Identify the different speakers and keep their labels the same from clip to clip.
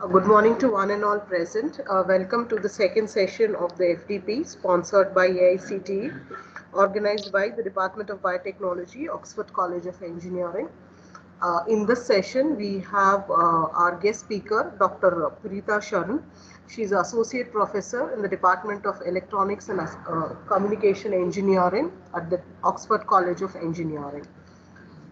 Speaker 1: Good morning to one and all present. Welcome to the second session of the FDP sponsored by AICTE, organized by the Department of Biotechnology, Oxford College of Engineering. In this session, we have our guest speaker, Dr. Purita Sharan. She is Associate Professor in the Department of Electronics and Communication Engineering at the Oxford College of Engineering.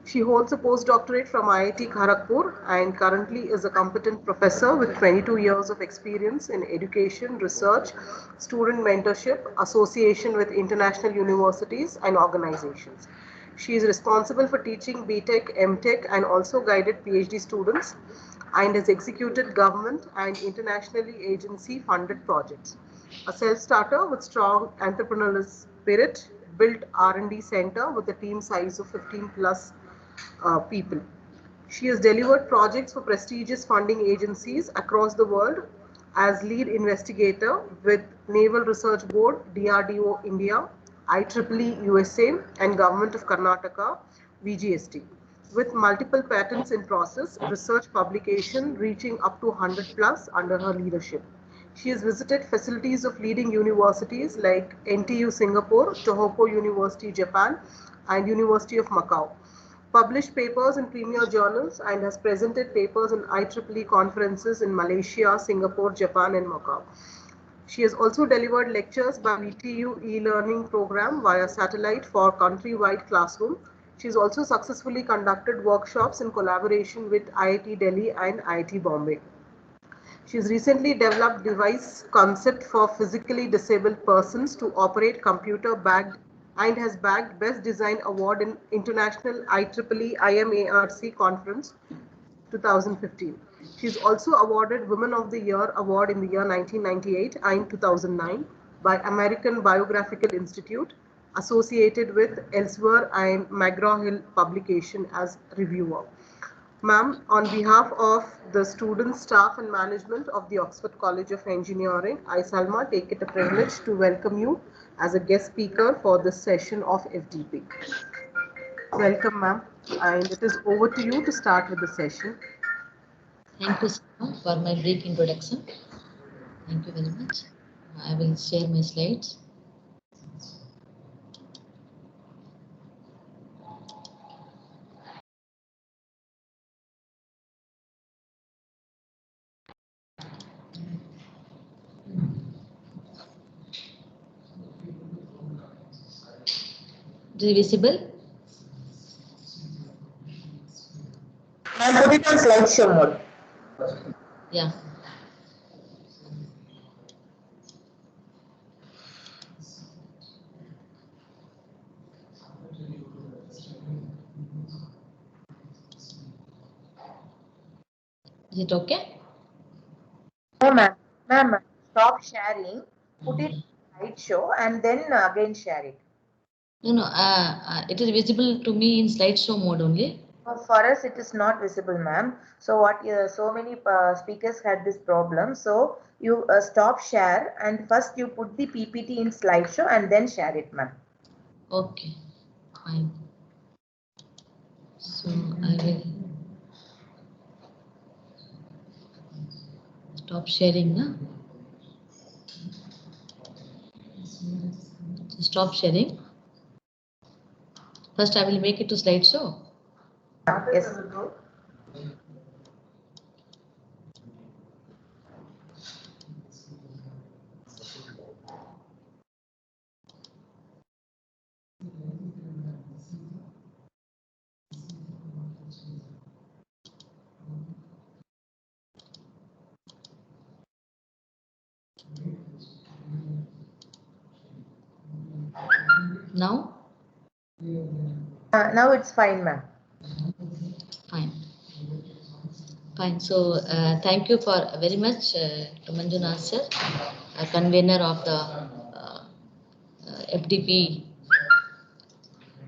Speaker 1: She holds a postdoctorate from IIT Kharagpur and currently is a competent professor with 22 years of experience in education, research, student mentorship, association with international universities and organizations. She is responsible for teaching BTech, MTech and also guided PhD students and has executed government and internationally agency funded projects. A self-starter with strong entrepreneurial spirit, built R&D center with a team size of 15 plus people. She has delivered projects for prestigious funding agencies across the world as lead investigator with Naval Research Board, DRDO India, IEEE USA, and Government of Karnataka, VGST, with multiple patents in process, research publication reaching up to 100 plus under her leadership. She has visited facilities of leading universities like NTU Singapore, Tohoku University Japan, and University of Macau, published papers in premier journals, and has presented papers in IEEE conferences in Malaysia, Singapore, Japan, and Macau. She has also delivered lectures by VTU e-learning program via satellite for countrywide classroom. She has also successfully conducted workshops in collaboration with IIT Delhi and IIT Bombay. She has recently developed device concept for physically disabled persons to operate computer bagged and has bagged Best Design Award in International IEEE IMARC Conference 2015. She is also awarded Women of the Year Award in the year 1998 and 2009 by American Biographical Institute, associated with Elsevier and McGraw-Hill publication as reviewer. Ma'am, on behalf of the students, staff and management of the Oxford College of Engineering, I, Salma, take it a privilege to welcome you as a guest speaker for this session of FDP. Welcome, ma'am, and it is over to you to start with the session.
Speaker 2: Thank you, Salma, for my brief introduction. Thank you very much. I will share my slides. Is it visible?
Speaker 1: Ma'am, put it on slideshow mode.
Speaker 2: Yeah. Is it okay?
Speaker 3: No, ma'am. Ma'am, stop sharing, put it in slideshow and then again share it.
Speaker 2: No, it is visible to me in slideshow mode only.
Speaker 3: For us, it is not visible, ma'am. So what? So many speakers had this problem. So you stop share and first you put the PPT in slideshow and then share it, ma'am.
Speaker 2: Okay, fine. So I will stop sharing now. Stop sharing. First, I will make it to slideshow.
Speaker 3: Yes.
Speaker 2: Now?
Speaker 3: Now it's fine, ma'am.
Speaker 2: Fine. Fine. So thank you for very much to Manjunath sir, convener of the FDP.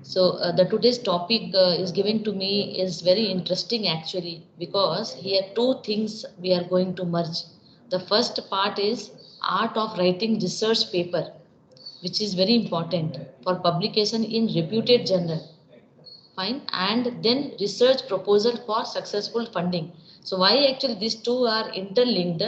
Speaker 2: So the today's topic is given to me is very interesting actually, because here two things we are going to merge. The first part is art of writing research paper, which is very important for publication in reputed journal. Fine. And then research proposal for successful funding. So why actually these two are interlinked?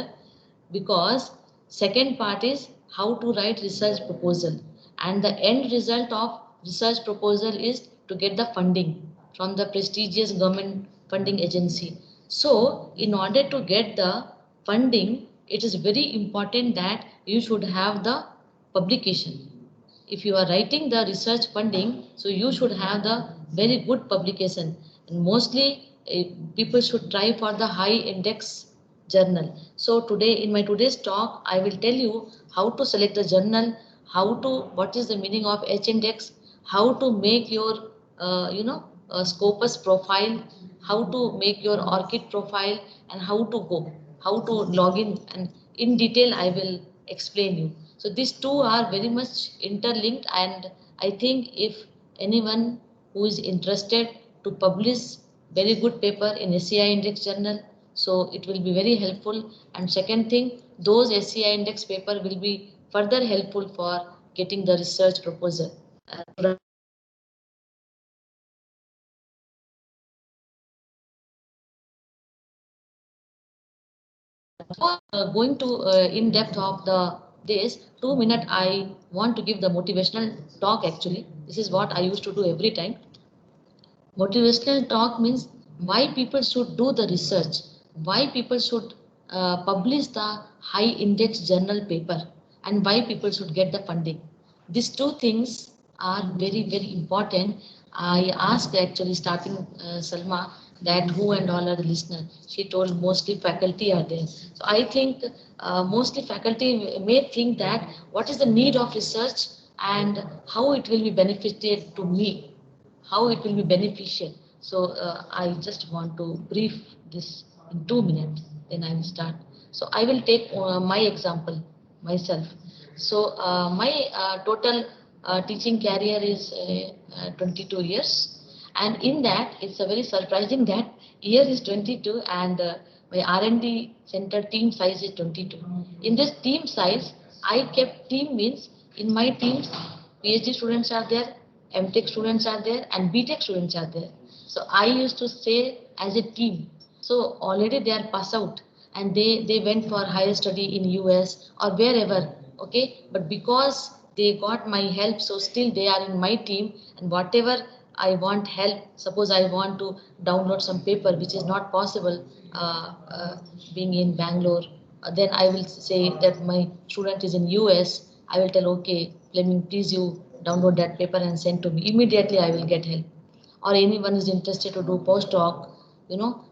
Speaker 2: Because second part is how to write research proposal, and the end result of research proposal is to get the funding from the prestigious government funding agency. So in order to get the funding, it is very important that you should have the publication. If you are writing the research funding, so you should have the very good publication, and mostly people should try for the high index journal. So today, in my today's talk, I will tell you how to select the journal, what is the meaning of H index, how to make your Scopus profile, how to make your ORCID profile, and how to log in in detail I will explain you. So these two are very much interlinked, and I think if anyone who is interested to publish very good paper in SCI index journal, so it will be very helpful. And second thing, those SCI index paper will be further helpful for getting the research proposal. Going to in depth of the this 2 minute, I want to give the motivational talk. Actually, this is what I used to do every time. Motivational talk means why people should do the research, why people should publish the high index journal paper, and why people should get the funding. These two things are very, very important. I asked actually starting Salma that who and all are the listeners. She told mostly faculty are there. So I think mostly faculty may think that what is the need of research and how it will be benefited to me, how it will be beneficial. So I just want to brief this in 2 minutes, then I will start. So I will take my example myself. So my total teaching career is 22 years, and in that it's a very surprising that year is 22, and my R&D center team size is 22. In this team size, I kept team means in my teams PhD students are there, MTech students are there, and BTech students are there. So I used to say as a team. So already they are pass out, and they went for higher study in US or wherever. Okay, but because they got my help, so still they are in my team, and whatever I want help, suppose I want to download some paper which is not possible being in Bangalore, then I will say that my student is in US. I will tell, okay, Fleming, please you download that paper and send to me. Immediately I will get help. Or anyone is interested to do postdoc,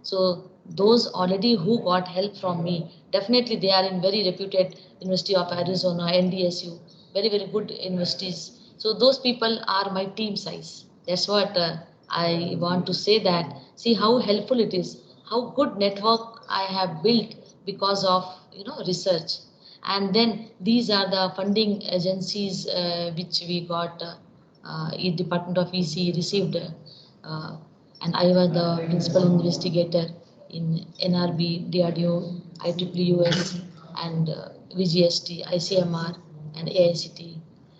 Speaker 2: so those already who got help from me, definitely they are in very reputed University of Arizona, NDSU, very, very good universities. So those people are my team size. That's what I want to say, that see how helpful it is, how good network I have built because of research. And then these are the funding agencies which we got. Department of EC received, and I was the principal investigator in NRB, DRDO, IEEE-US, and VGST, ICMR, and AICT.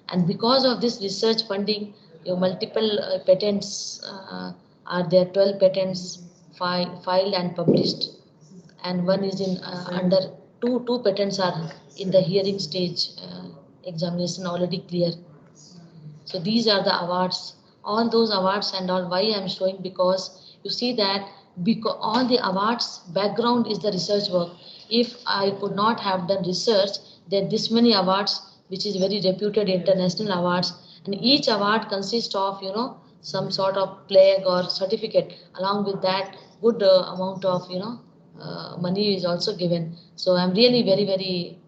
Speaker 2: And because of this research funding, your multiple patents are there, 12 patents filed and published, and one is in under two patents are in the hearing stage, examination already clear. So these are the awards, all those awards and all. Why I'm showing, because you see that because all the awards background is the research work. If I could not have done research, then this many awards, which is very reputed international awards, and each award consists of some sort of plaque or certificate. Along with that, good amount of money is also given. So I'm really very, very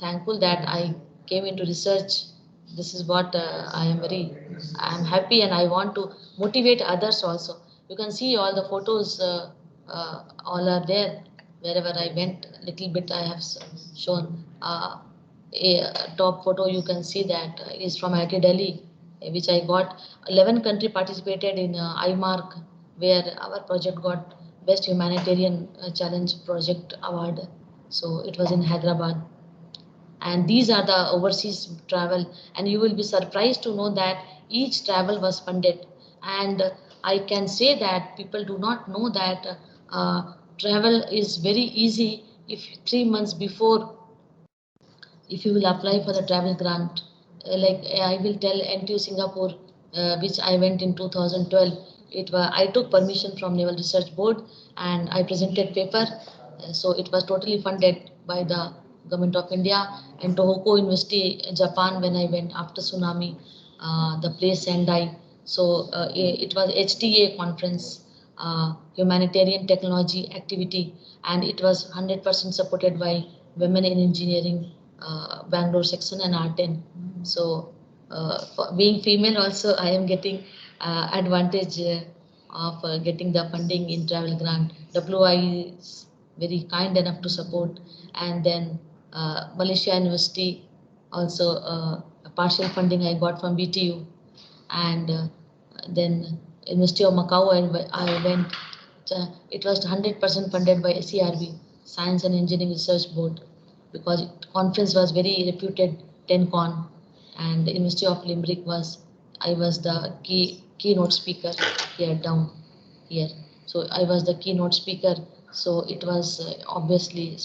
Speaker 2: thankful that I came into research. This is what I am happy, and I want to motivate others also. You can see all the photos, all are there. Wherever I went, little bit I have shown. A top photo you can see that is from IIT Delhi, which I got. 11 country participated in IMARC, where our project got Best Humanitarian Challenge Project Award. So it was in Hyderabad. And these are the overseas travel, and you will be surprised to know that each travel was funded. And I can say that people do not know that travel is very easy if 3 months before, if you will apply for the travel grant. Like I will tell NTU Singapore, which I went in 2012. I took permission from Naval Research Board and I presented paper. So it was totally funded by the Government of India. And Tohoku University, Japan, when I went after tsunami, the place Sendai. So it was HTA conference, humanitarian technology activity, and it was 100% supported by Women in Engineering Bangalore section and R10. So for being female also, I am getting advantage of getting the funding in travel grant. WI is very kind enough to support, and then Malaysia University also partial funding I got from BTU, and then University of Macau I went. It was 100% funded by SERB, Science and Engineering Research Board, because conference was very reputed, TenCon, and the University of Limerick I was the keynote speaker here down here. So I was the keynote speaker. So it was obviously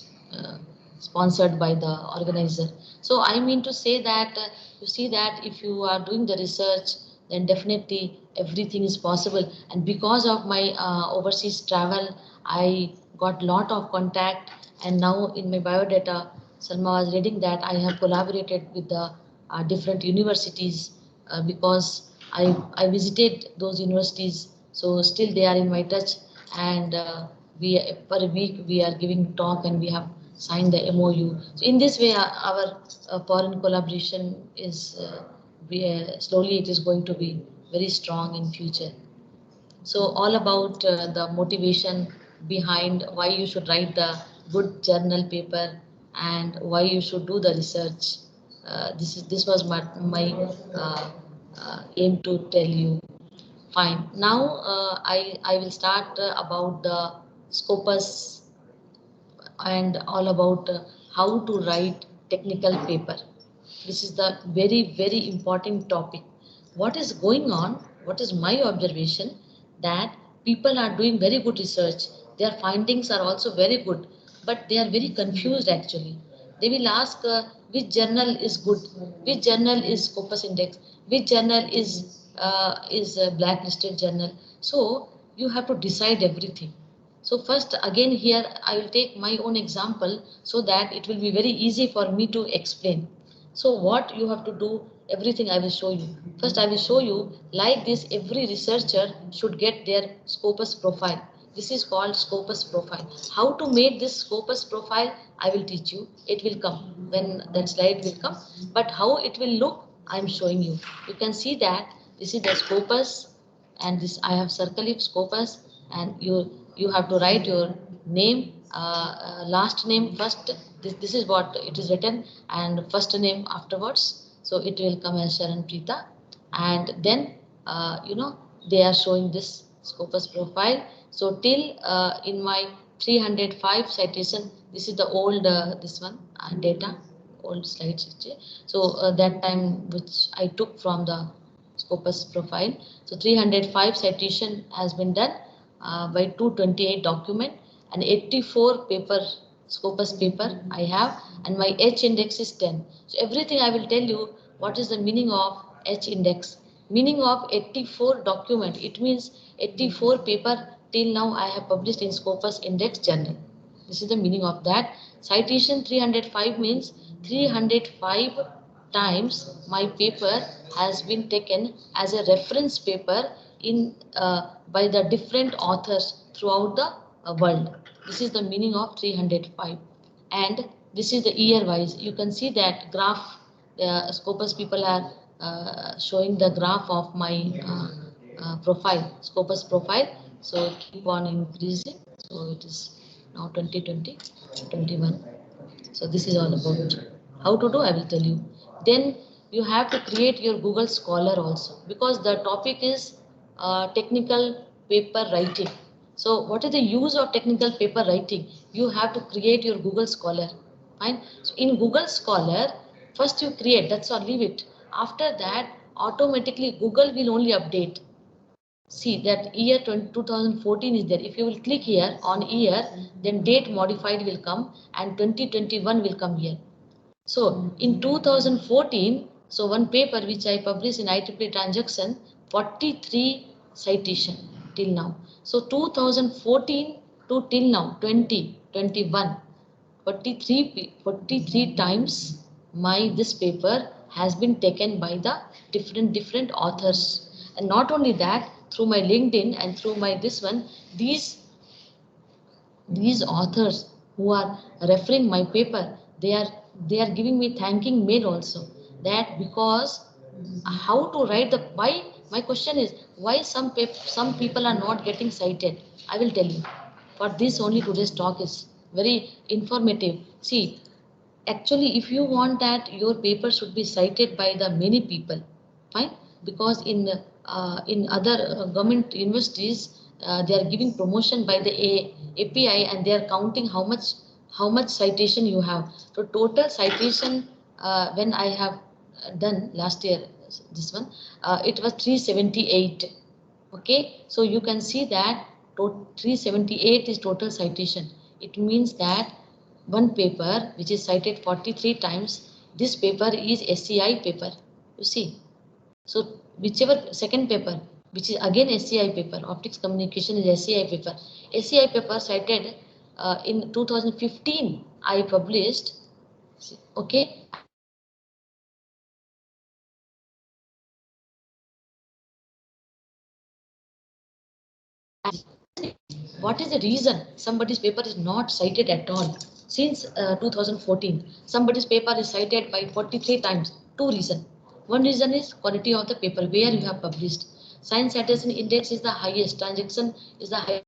Speaker 2: sponsored by the organizer. So I mean to say that you see that if you are doing the research, then definitely everything is possible. And because of my overseas travel, I got lot of contact. And now in my biodata, Salma was reading that I have collaborated with the different universities because I visited those universities. So still they are in my touch, and we per week we are giving talk and we have signed the MOU. So in this way, our foreign collaboration is slowly it is going to be very strong in future. So all about the motivation behind why you should write the good journal paper and why you should do the research. This was my aim to tell you. Fine. Now I will start about the Scopus and all about how to write technical paper. This is the very important topic. What is going on? What is my observation? That people are doing very good research. Their findings are also very good, but they are very confused actually. They will ask which journal is good, which journal is Scopus Index, which journal is a blacklisted journal. So you have to decide everything. So first, again here, I will take my own example so that it will be very easy for me to explain. So what you have to do, everything I will show you. First, I will show you like this, every researcher should get their Scopus profile. This is called Scopus profile. How to make this Scopus profile, I will teach you. It will come when that slide will come. But how it will look, I am showing you. You can see that this is the Scopus, and this I have circled it Scopus, and you have to write your name, last name first. This is what it is written, and first name afterwards. So it will come as Sharan Preeta, and then they are showing this Scopus profile. So till in my 305 citation, this is the old this one data, old slides. So that time which I took from the Scopus profile. So 305 citation has been done by 228 document and 84 paper Scopus paper I have, and my H index is 10. So everything I will tell you what is the meaning of H index. Meaning of 84 document, it means 84 paper till now I have published in Scopus Index Journal. This is the meaning of that. Citation 305 means 305 times my paper has been taken as a reference paper in by the different authors throughout the world. This is the meaning of 305, and this is the year wise. You can see that graph. Scopus people are showing the graph of my profile, Scopus profile. So keep on increasing. So it is now 2020, 21. So this is all about how to do. I will tell you. Then you have to create your Google Scholar also, because the topic is technical paper writing. So what is the use of technical paper writing? You have to create your Google Scholar. Fine. So in Google Scholar, first you create. That's all. Leave it. After that, automatically Google will only update. see that year 2014 is there. If you will click here on year, then date modified will come and 2021 will come here. So in 2014, so one paper which I published in IEEE transaction, 43 citation till now. So 2014 to till now, 2021, 43 times this paper has been taken by the different authors. And not only that, through my LinkedIn and through my this one, these authors who are referring my paper, they are giving me thanking mail also, that because how to write the why. My question is, why some people are not getting cited. I will tell you. For this only today's talk is very informative. See, actually, if you want that your paper should be cited by the many people, fine, because in other government universities, they are giving promotion by the API, and they are counting how much citation you have. So total citation, when I have done last year, this one, it was 378. Okay, so you can see that 378 is total citation. It means that one paper which is cited 43 times, this paper is SCI paper. You see, so whichever second paper, which is again SCI paper, optics communication is SCI paper. SCI paper cited in 2015 I published. Okay. What is the reason somebody's paper is not cited at all? Since 2014, somebody's paper is cited by 43 times. Two reasons. One reason is quality of the paper where you have published. Science citation index is the highest, transaction is the highest.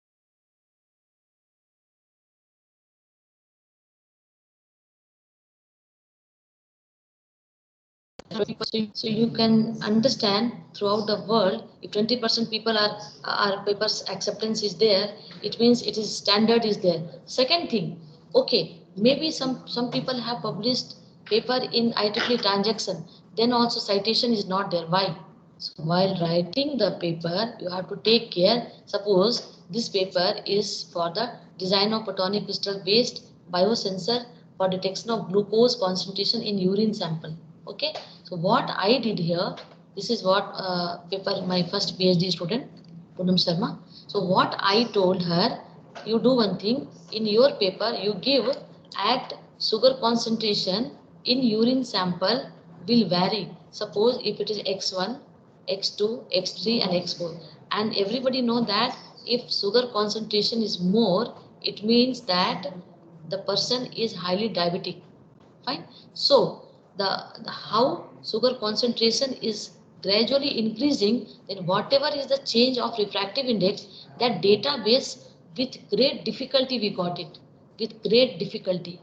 Speaker 2: So you can understand throughout the world, if 20% people are papers acceptance is there, it means it is standard is there. Second thing, okay, maybe some people have published paper in IEEE transaction, then also citation is not there. Why? So while writing the paper, you have to take care. Suppose this paper is for the design of photonic crystal based biosensor for detection of glucose concentration in urine sample. Okay, so what I did here, this is what paper my first PhD student, Poonam Sharma. So what I told her, you do one thing, in your paper you give at sugar concentration in urine sample will vary. Suppose if it is X1, X2, X3 and X4, and everybody know that if sugar concentration is more, it means that the person is highly diabetic. Fine. So the how sugar concentration is gradually increasing, then whatever is the change of refractive index, that database with great difficulty we got it. With great difficulty.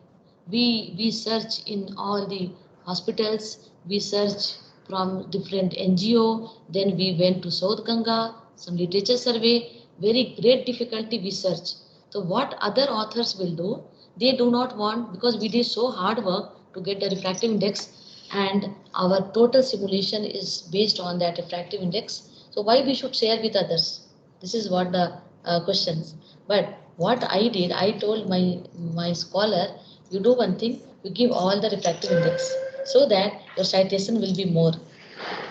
Speaker 2: We search in all the hospitals, we search from different NGO, then we went to South Ganga, some literature survey, very great difficulty we search. So what other authors will do, they do not want, because we did so hard work to get the refractive index, and our total simulation is based on that refractive index. So why we should share with others? This is what the questions. But what I did, I told my scholar, you do one thing, you give all the refractive index so that your citation will be more.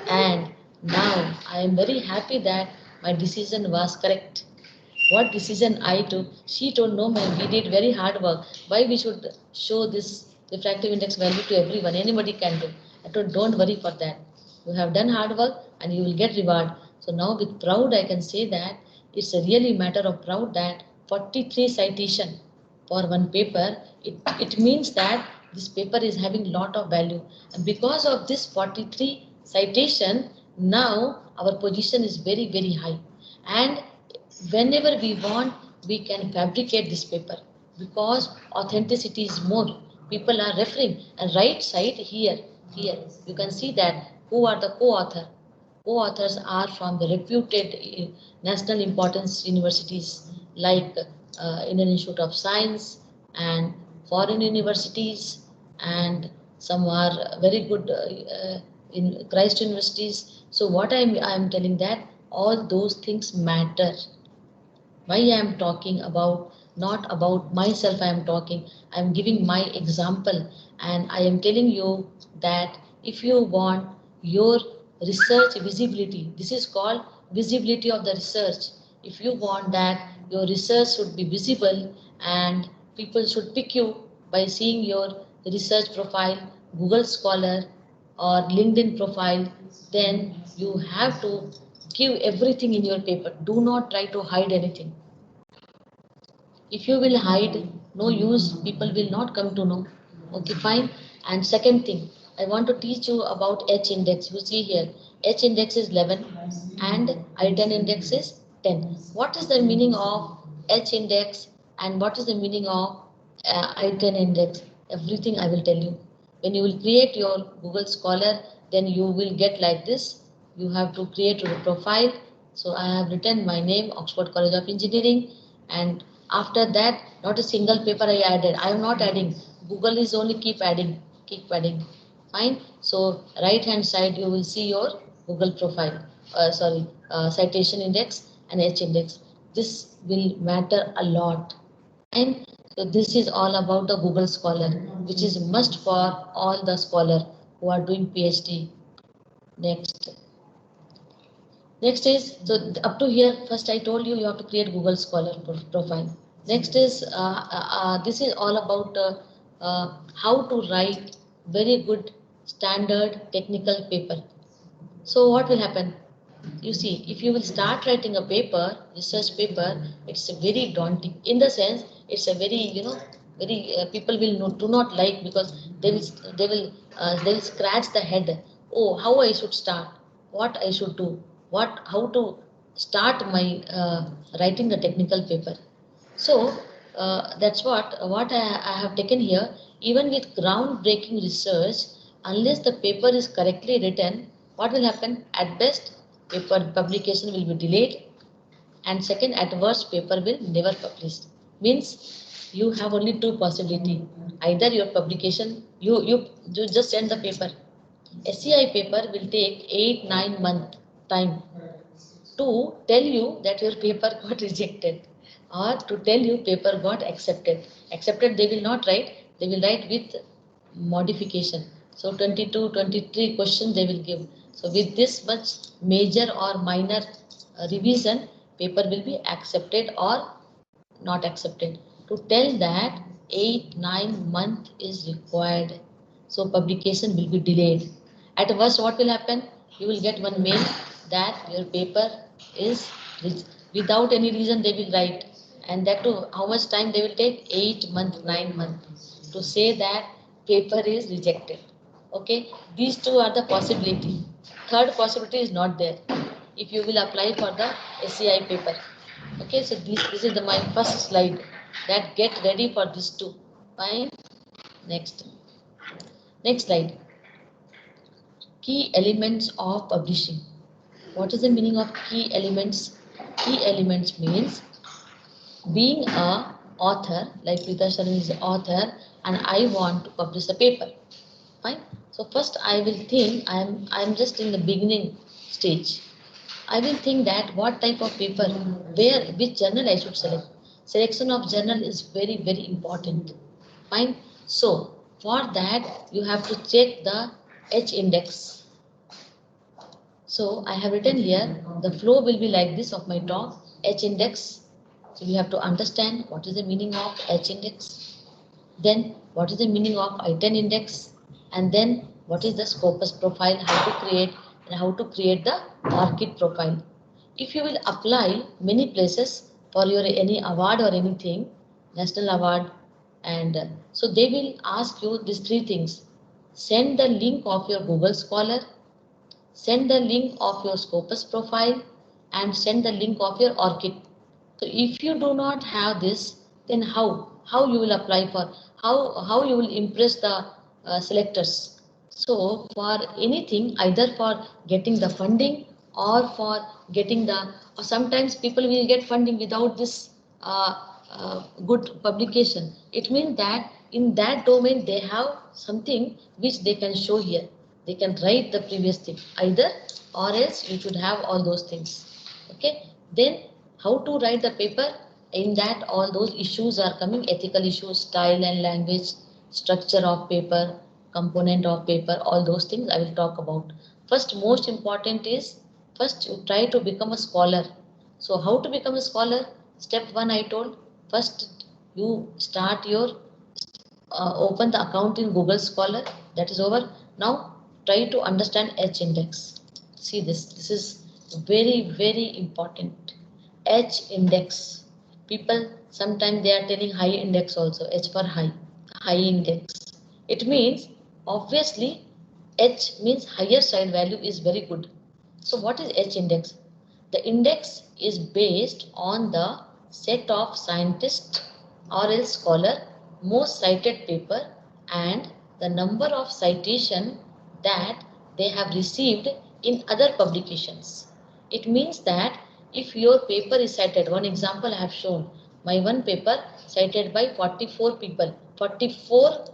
Speaker 2: And now I am very happy that my decision was correct. What decision I took? She told, no, ma'am, we did very hard work. Why we should show this refractive index value to everyone? Anybody can do. I told, don't worry for that. You have done hard work and you will get reward. So now with proud I can say that it's a really matter of proud that 43 citation for one paper, it means that this paper is having lot of value. And because of this 43 citation, now our position is very, very high. And whenever we want, we can fabricate this paper because authenticity is more. People are referring, and right side here you can see that who are the co-author. Co-authors are from the reputed national importance universities like Indian Institute of Science and foreign universities, and some are very good in Christ universities. So what I'm telling that all those things matter. Why I am talking about, not about myself I am talking, I am giving my example, and I am telling you that if you want your research visibility, this is called visibility of the research. If you want that your research should be visible and people should pick you by seeing your research profile, Google Scholar or LinkedIn profile, then you have to give everything in your paper. Do not try to hide anything. If you will hide, no use, people will not come to know. Okay, fine. And second thing, I want to teach you about H index. You see here, H index is 11 and I10 index is 10. What is the meaning of H index and what is the meaning of I10 index? Everything I will tell you. When you will create your Google Scholar, then you will get like this. You have to create your profile. So I have written my name, Oxford College of Engineering, and after that, not a single paper I added. I am not adding. Google is only keep adding, keep adding. Fine. So right hand side you will see your Google profile. Citation index and H index. This will matter a lot. And so this is all about the Google Scholar, which is must for all the scholar who are doing PhD. Next. Next is, so up to here, first I told you you have to create Google Scholar profile. Next is, this is all about how to write very good standard technical paper. So what will happen? You see, if you will start writing a paper, research paper, it's a very daunting. In the sense, it's a very, very people will do not like, because they will scratch the head. Oh, how I should start? What I should do? How to start my writing the technical paper? So that's what I have taken here. Even with groundbreaking research, unless the paper is correctly written, what will happen? At best, paper publication will be delayed, and second, at worst, paper will never published. Means you have only two possibility. Either your publication, you just send the paper. SCI paper will take 8-9 month time to tell you that your paper got rejected, or to tell you paper got accepted. Accepted they will not write, they will write with modification. So 22, 23 questions they will give. So with this much major or minor revision, paper will be accepted or not accepted. To tell that 8-9 month is required, so publication will be delayed. At worst, what will happen? You will get one mail that your paper is without any reason they will write, and that too how much time they will take? 8 month, 9 month to say that paper is rejected. Okay, these two are the possibility. Third possibility is not there. If you will apply for the SCI paper. Okay, so this is my first slide. That get ready for this too. Fine. Next. Next slide. Key elements of publishing. What is the meaning of key elements? Key elements means being a author, like Preeta Sharan is an author, and I want to publish a paper. Fine. So first I will think I'm just in the beginning stage. I will think that what type of paper, which journal I should select. Selection of journal is very, very important. Fine. So for that you have to check the H index. So I have written here, the flow will be like this of my talk, H index. So you have to understand what is the meaning of H index. Then what is the meaning of I10 index, and then what is the Scopus profile, how to create, and how to create the ORCID profile. If you will apply many places for your any award or anything, national award, and so they will ask you these three things. Send the link of your Google Scholar, send the link of your Scopus profile, and send the link of your ORCID. So if you do not have this, then how you will apply for, how you will impress the selectors. So for anything, either for getting the funding or for getting the, or sometimes people will get funding without this good publication. It means that in that domain they have something which they can show here. They can write the previous thing either, or else you should have all those things. Okay, then how to write the paper? In that all those issues are coming, ethical issues, style and language, structure of paper, component of paper, all those things I will talk about. First, most important is, first you try to become a scholar. So how to become a scholar? Step one I told, first you start your open the account in Google Scholar. That is over. Now try to understand H index. See this. This is very, very important. H index. People sometimes they are telling high index also. H for high. High index. It means obviously H means higher side value is very good. So what is H index? The index is based on the set of scientists or else scholar most cited paper and the number of citation that they have received in other publications. It means that if your paper is cited, one example I have shown, my one paper cited by 44 people, 44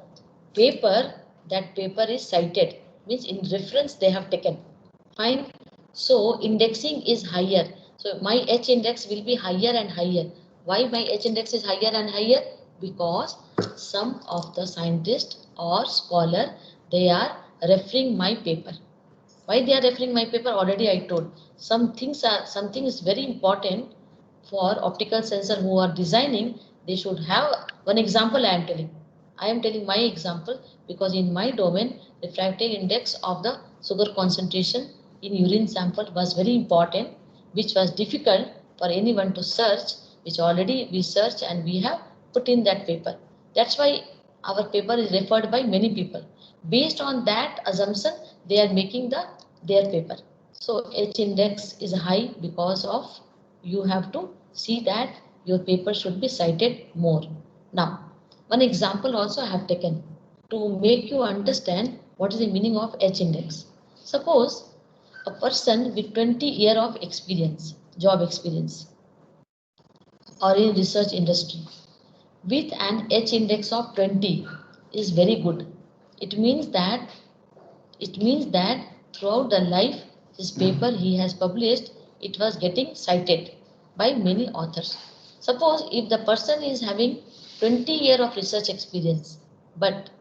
Speaker 2: paper, that paper is cited, means in reference they have taken. Fine. So indexing is higher. So my H index will be higher and higher. Why my H index is higher and higher? Because some of the scientists or scholar, they are referring my paper. Why they are referring my paper? Already I told. Something is very important for optical sensor who are designing. They should have one example. I am telling my example because in my domain, refractive index of the sugar concentration in urine sample was very important, which was difficult for anyone to search, which already we search and we have put in that paper. That's why our paper is referred by many people. Based on that assumption, they are making their paper. So H index is high because of you have to see that your paper should be cited more. Now, one example also I have taken to make you understand what is the meaning of H index. Suppose a person with 20 year of experience, job experience, or in research industry with an H index of 20 is very good. It means that throughout the life his paper he has published, it was getting cited by many authors. Suppose if the person is having 20 year of research experience but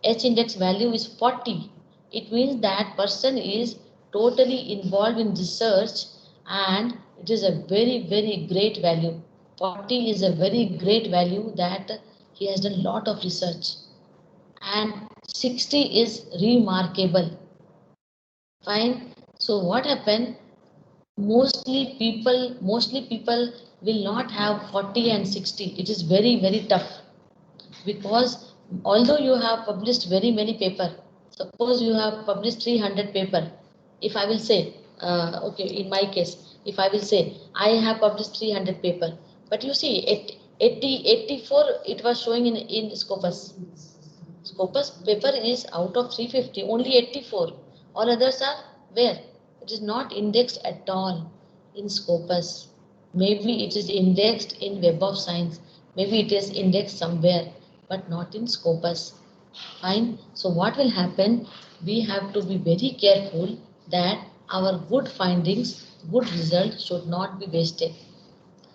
Speaker 2: H index value is 40, it means that person is totally involved in research and it is a very, very great value. 40 is a very great value that he has done a lot of research, and 60 is remarkable. Fine. So what happened? Mostly people will not have 40 and 60. It is very, very tough because although you have published very many paper, suppose you have published 300 paper, if I will say, okay, in my case, if I will say I have published 300 paper, but you see 84 it was showing in Scopus. Scopus paper is out of 350, only 84. All others are where? It is not indexed at all in Scopus. Maybe it is indexed in Web of Science. Maybe it is indexed somewhere, but not in Scopus. Fine. So what will happen? We have to be very careful that our good findings, good results should not be wasted.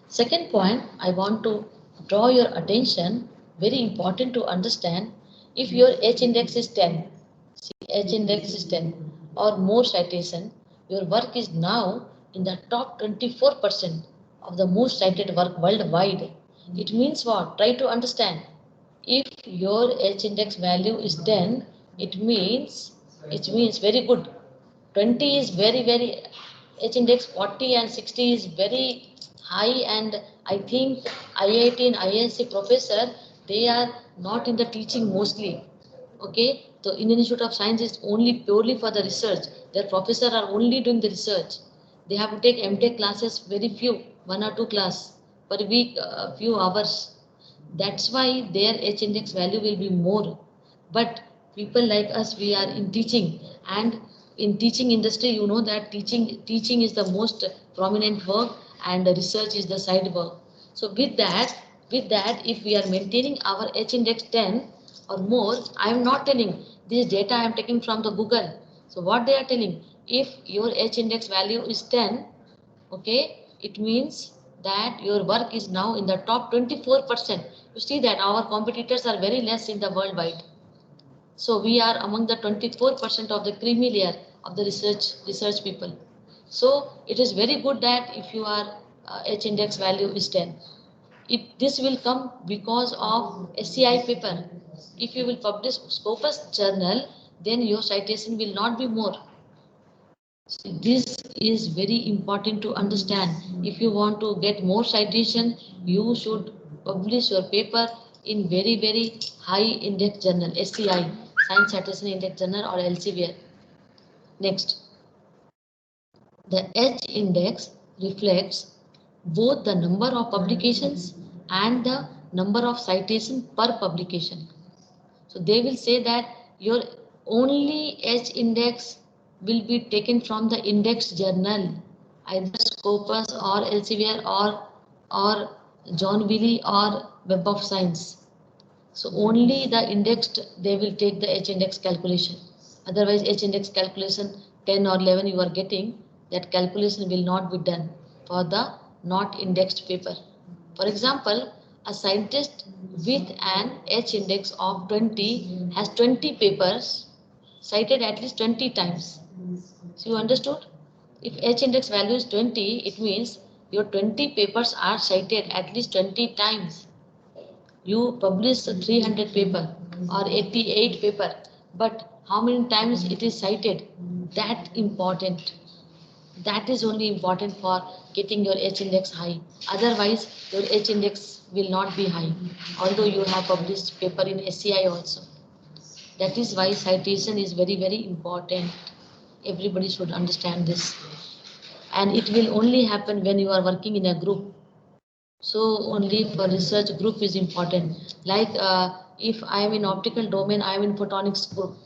Speaker 2: Second point, I want to draw your attention, very important to understand, if your H index is 10, see H index is 10 or more citation, your work is now in the top 24% of the most cited work worldwide. It means what? Try to understand. If your H index value is 10, it means very good. 20 is very, very, H index 40 and 60 is very high, and I think IIT and IISc professor, they are not in the teaching mostly. Okay, the Indian Institute of Science is only purely for the research. Their professors are only doing the research. They have to take MTech classes, very few, 1 or 2 class per week, few hours. That's why their H index value will be more. But people like us, we are in teaching, and in teaching industry, you know that teaching is the most prominent work, and research is the side work. So with that, if we are maintaining our H index 10 or more, I am not telling this data I am taking from the Google. So what they are telling, if your H index value is 10, Okay, it means that your work is now in the top 24%. You see that our competitors are very less in the worldwide. So we are among the 24% of the creamy layer of the research people. So it is very good that if you are H index value is 10. If this will come because of SCI paper. If you will publish Scopus journal, then your citation will not be more. So this is very important to understand. If you want to get more citation, you should publish your paper in very high index journal, SCI, Science Citation Index Journal or Elsevier. Next, the H index reflects both the number of publications and the number of citations per publication. So they will say that your only H index will be taken from the index journal, either Scopus or Elsevier or John Wiley or Web of Science. So only the indexed they will take the H index calculation. Otherwise H index calculation 10 or 11 you are getting, that calculation will not be done for the not indexed paper. For example, a scientist with an H index of 20 has 20 papers cited at least 20 times. So you understood? If H index value is 20, it means your 20 papers are cited at least 20 times. You publish 300 paper or 88 paper, but how many times it is cited? That important. That is only important for getting your H index high. Otherwise, your H index will not be high, although you have published paper in SCI also. That is why citation is very important. Everybody should understand this. And it will only happen when you are working in a group. So only for research group is important. Like if I am in optical domain, I am in photonics group.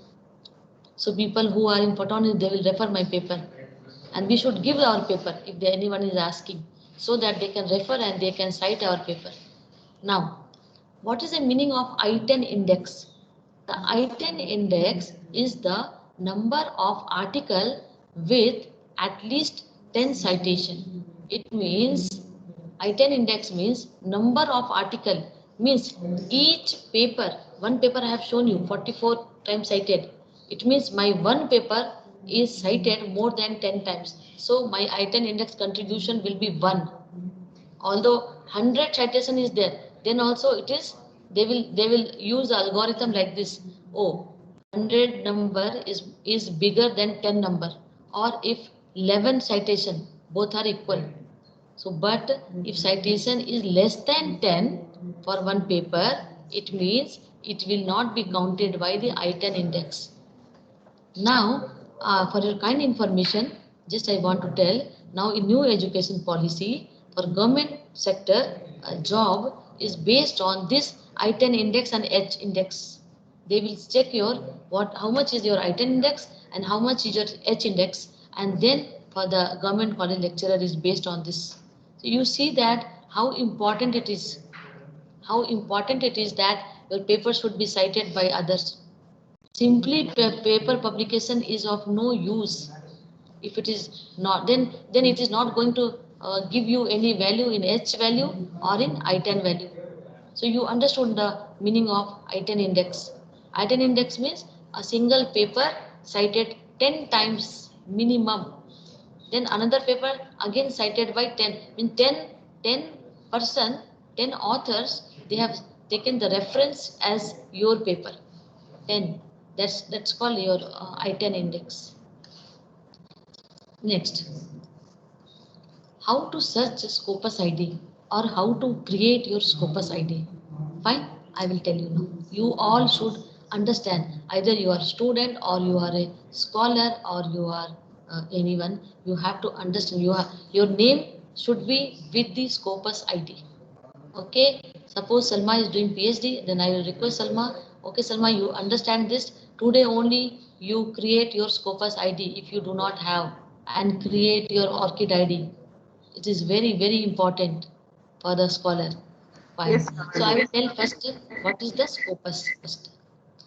Speaker 2: So people who are in photonics, they will refer my paper. And we should give our paper if anyone is asking, so that they can refer and they can cite our paper. Now, what is the meaning of I-10 index? The I-10 index is the number of article with at least 10 citation. It means I-10 index means number of article, means each paper, one paper I have shown you 44 times cited. It means my one paper is cited more than 10 times. So my I-10 index contribution will be 1. Although 100 citation is there, then also it is, they will use algorithm like this. Oh, 100 number is bigger than 10 number, or if 11 citation, both are equal. So, but if citation is less than 10 for one paper, it means it will not be counted by the I-10 index. Now, for your kind information, just I want to tell, now in new education policy for government sector, a job is based on this I-10 index and H index. They will check your how much is your I-10 index and how much is your H index, and then for the government college lecturer is based on this. So you see that how important it is. How important it is that your paper should be cited by others. Simply paper publication is of no use. If it is not, then it is not going to give you any value in H value or in I-10 value. So you understood the meaning of I-10 index. I-10 index means a single paper cited 10 times minimum. Then another paper again cited by 10. In 10 person, 10 authors, they have taken the reference as your paper. 10. That's called your I-10 index. Next, how to search Scopus ID or how to create your Scopus ID. Fine, I will tell you now. You all should understand, either you are a student or you are a scholar or you are anyone, you have to understand your name should be with the Scopus ID. Okay, suppose Salma is doing PhD, then I will request Salma, okay Salma, you understand this, today only you create your Scopus ID if you do not have, and create your ORCID ID. It is very important for the scholar. Fine.
Speaker 1: Yes.
Speaker 2: So I will tell first what is the Scopus first.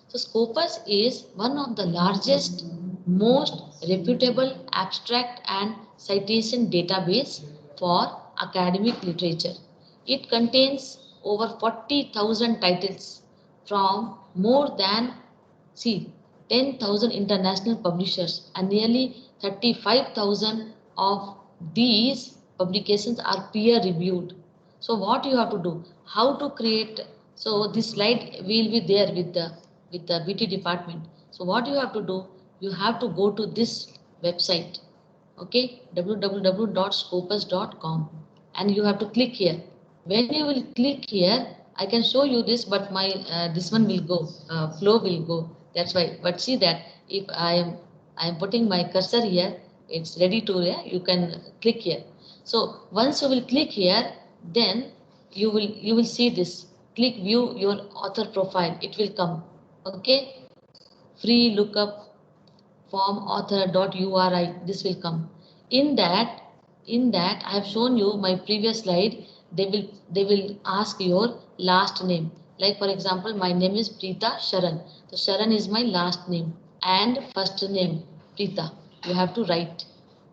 Speaker 2: So Scopus is one of the largest most reputable abstract and citation database for academic literature. It contains over 40,000 titles from more than, see, 10,000 international publishers, and nearly 35,000 of these publications are peer reviewed. So what you have to do, how to create, so this slide will be there with the BT department. So what you have to do, you have to go to this website, okay, www.scopus.com, and you have to click here. When you will click here, I can show you this, but my this one will go, flow will go. That's why. But see that if I am putting my cursor here, it's ready to, yeah, you can click here. So once you will click here, then you will see this. Click view your author profile. It will come. Okay. Free lookup form author.uri. This will come. In that I have shown you my previous slide. They will ask your last name. Like for example, my name is Preeta Sharan. So Sharan is my last name and first name Preeta. You have to write.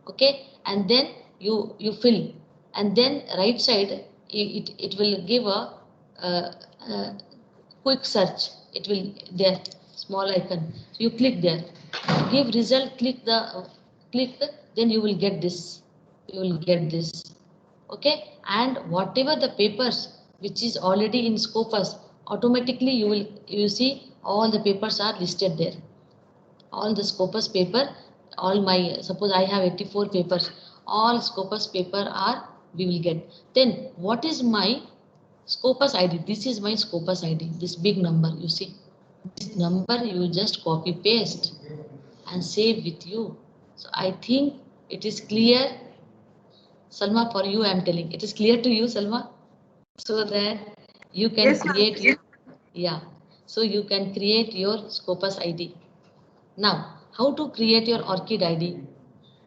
Speaker 2: Okay, and then you fill, and then right side it will give a quick search. It will there small icon. So you click there. Give result. Click. Then you will get this. You will get this. Okay, and whatever the papers which is already in Scopus, automatically you see all the papers are listed there. All the Scopus paper, all my, suppose I have 84 papers, all Scopus paper are, we will get. Then what is my Scopus ID? This is my Scopus ID, this big number, you see. This number you just copy paste and save with you. So I think it is clear. Salma, for you I am telling, it is clear to you, Salma? So that you can
Speaker 1: Yes,
Speaker 2: create your, yeah, so you can create your Scopus ID. Now, how to create your ORCID ID?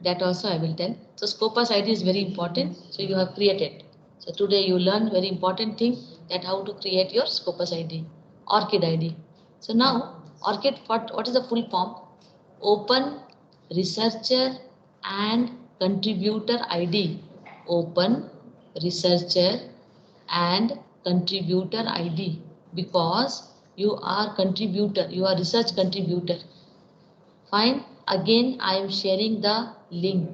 Speaker 2: That also I will tell. So Scopus ID is very important. So you have created. So today you learn very important thing, that how to create your Scopus ID, ORCID ID. So now ORCID, what is the full form? Open Researcher and Contributor ID. Open Researcher and Contributor ID, because you are contributor, you are research contributor. Fine. Again, I am sharing the link.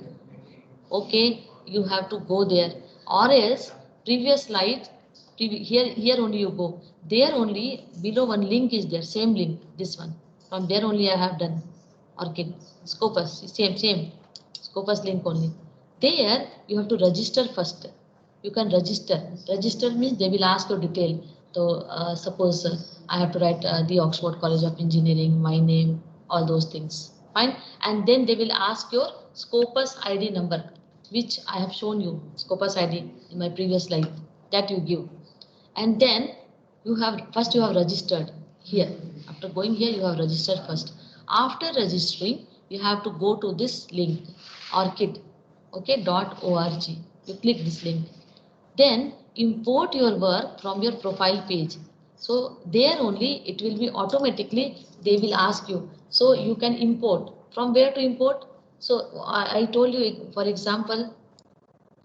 Speaker 2: Okay, you have to go there, or else previous slide, here only you go. There only below one link is there, same link, this one. From there only I have done. ORCID, Scopus, same. Scopus link only. There you have to register first. You can register. Register means they will ask your detail. So suppose I have to write the Oxford College of Engineering, my name, all those things. Fine. And then they will ask your Scopus ID number, which I have shown you, Scopus ID in my previous slide, that you give. And then you have registered here. After going here, you have registered first. After registering, you have to go to this link, ORCID, okay, .org. You click this link. Then import your work from your profile page. So there only it will be automatically, they will ask you. So you can import. From where to import? So I told you, for example,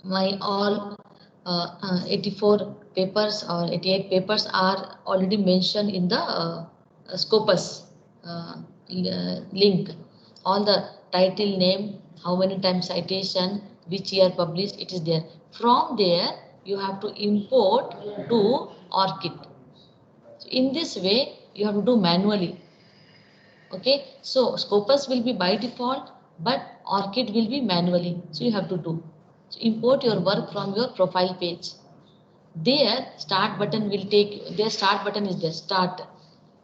Speaker 2: my all 84 papers or 88 papers are already mentioned in the Scopus link. All the title, name, how many times citation, which year published, it is there. From there, you have to import to ORCID. So in this way, you have to do manually. Okay, so Scopus will be by default, but ORCID will be manually. So you have to do. So import your work from your profile page. There, start button will take, their start button is there, start.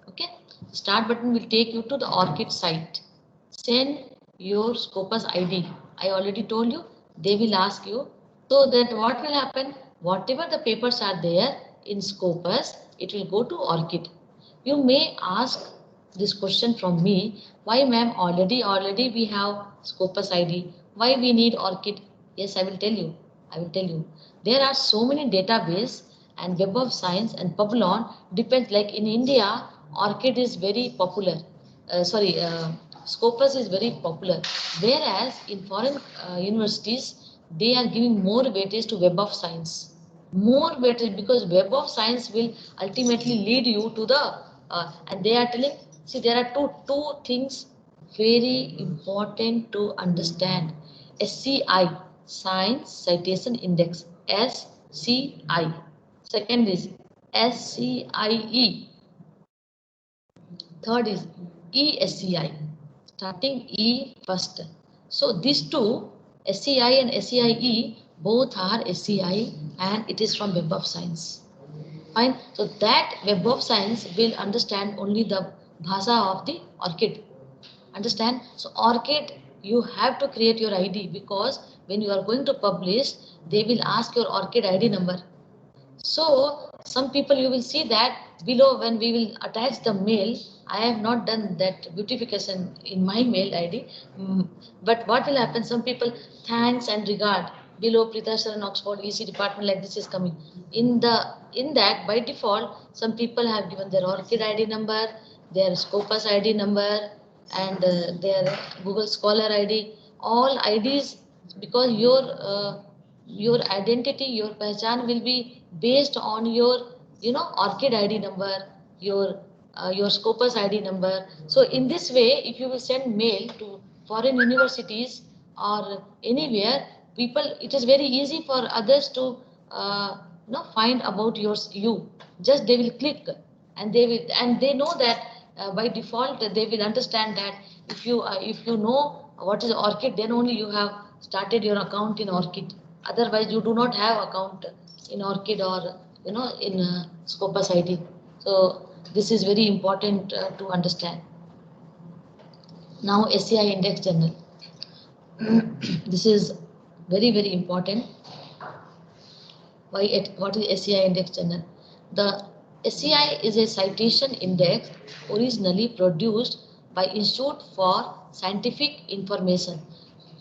Speaker 2: Okay, start button will take you to the ORCID site. Send your Scopus ID. I already told you, they will ask you. So that what will happen? Whatever the papers are there in Scopus, it will go to ORCID. You may ask this question from me, why ma'am, already we have Scopus ID, why we need ORCID? Yes, I will tell you. There are so many database, and Web of Science and Publon depends, like in India, ORCID is very popular. Scopus is very popular, whereas in foreign universities, they are giving more weightage to Web of Science. More weightage because Web of Science will ultimately lead you to the, and they are telling, see, there are two things very important to understand. SCI, Science Citation Index, SCI. Second is SCIE. Third is ESCI, starting E first. So these two, SCI and SCIE, both are SCI and it is from Web of Science. Fine. So that Web of Science will understand only the bhasa of the ORCID. Understand? So ORCID, you have to create your ID because when you are going to publish, they will ask your ORCID ID number. So some people you will see that below when we will attach the mail, I have not done that beautification in my mail ID. But what will happen? Some people thanks and regard below Preeta Sharan Oxford EC department like this is coming. In that by default, some people have given their ORCID ID number, their Scopus ID number, and their Google Scholar ID. All IDs because your identity, your pehchan will be based on your, ORCID ID number, your Scopus ID number. So in this way, if you will send mail to foreign universities or anywhere, people, it is very easy for others to find about you. Just they will click and they know that by default they will understand that if you know what is ORCID, then only you have started your account in ORCID. Otherwise, you do not have account in ORCID or in Scopus ID. So this is very important to understand. Now SCI Index Journal. This is very, very important. What is SCI Index Journal? The SCI is a citation index originally produced by Institute for Scientific Information.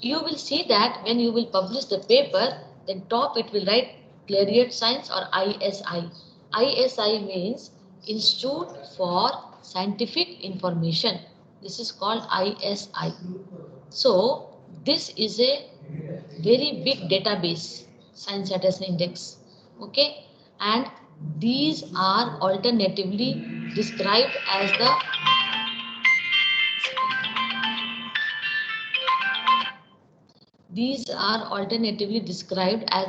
Speaker 2: You will see that when you will publish the paper, then top it will write Clariot Science or ISI. ISI means Institute for Scientific Information. This is called ISI. So this is a very big database, Science Citation Index. Okay, and these are alternatively described as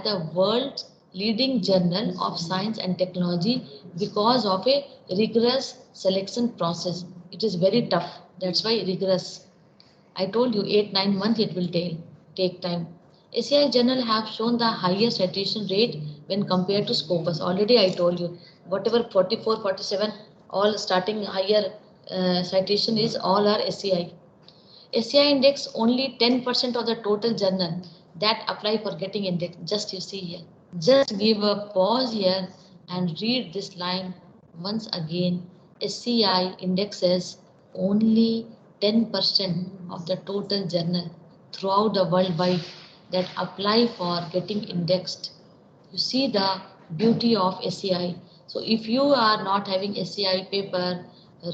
Speaker 2: the world's leading journal of science and technology because of a rigorous selection process. It is very tough. That's why rigorous. I told you 8-9 months it will take time. ACI journal have shown the highest citation rate when compared to Scopus. Already I told you, whatever 44, 47, all starting higher citation is all are SCI. SCI index only 10% of the total journal that apply for getting index. Just you see here. Just give a pause here and read this line once again. SCI indexes only 10% of the total journal throughout the worldwide that apply for getting indexed. You see the beauty of SCI. So if you are not having SCI paper,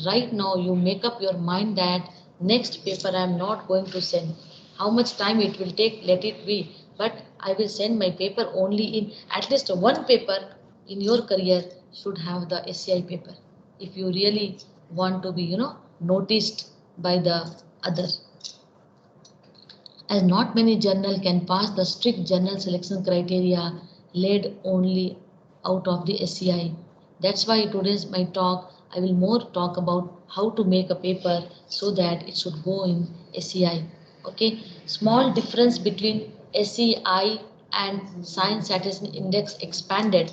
Speaker 2: right now you make up your mind that next paper I am not going to send. How much time it will take, let it be. But I will send my paper only in at least one paper in your career should have the SCI paper. If you really want to be, noticed by the other. As not many journal can pass the strict journal selection criteria laid only out of the SCI. That's why today's my talk, I will more talk about how to make a paper so that it should go in SCI. Okay, small difference between SCI and Science Citation Index expanded.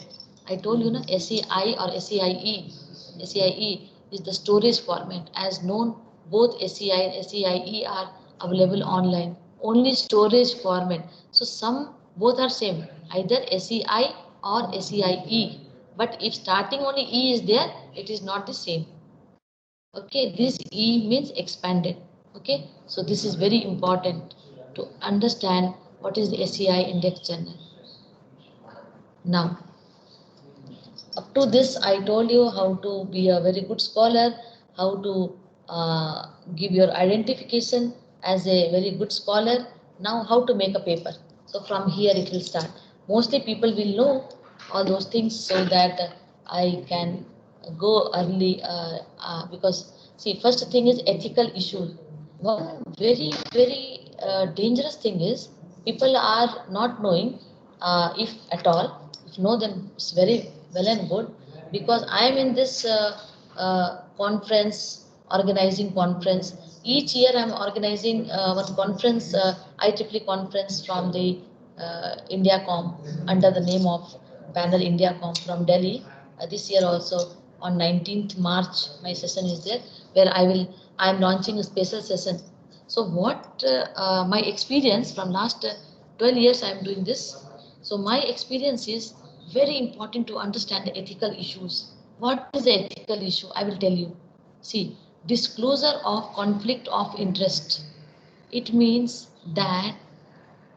Speaker 2: I told you, SCI or SCIE. SCIE is the storage format. As known, both SCI and SCIE are available online. Only storage format. So some both are same, either SCI or SCIE. But if starting only E is there, it is not the same. Okay, this E means expanded. Okay, so this is very important to understand what is the SCI index journal. Now, up to this, I told you how to be a very good scholar, how to give your identification as a very good scholar. Now how to make a paper. So from here it will start. Mostly people will know all those things so that I can go early because see, first thing is ethical issue. One very dangerous thing is people are not knowing, if at all. If know, then it's very well and good, because I am in this conference, organizing conference. Each year I am organizing one conference, IEEE conference from the IndiaCom, under the name of banner IndiaCom from Delhi. This year also on 19th March my session is there, where I am launching a special session. So what my experience from last 12 years I am doing this. So my experience is very important to understand the ethical issues. What is the ethical issue? I will tell you. See, disclosure of conflict of interest. It means that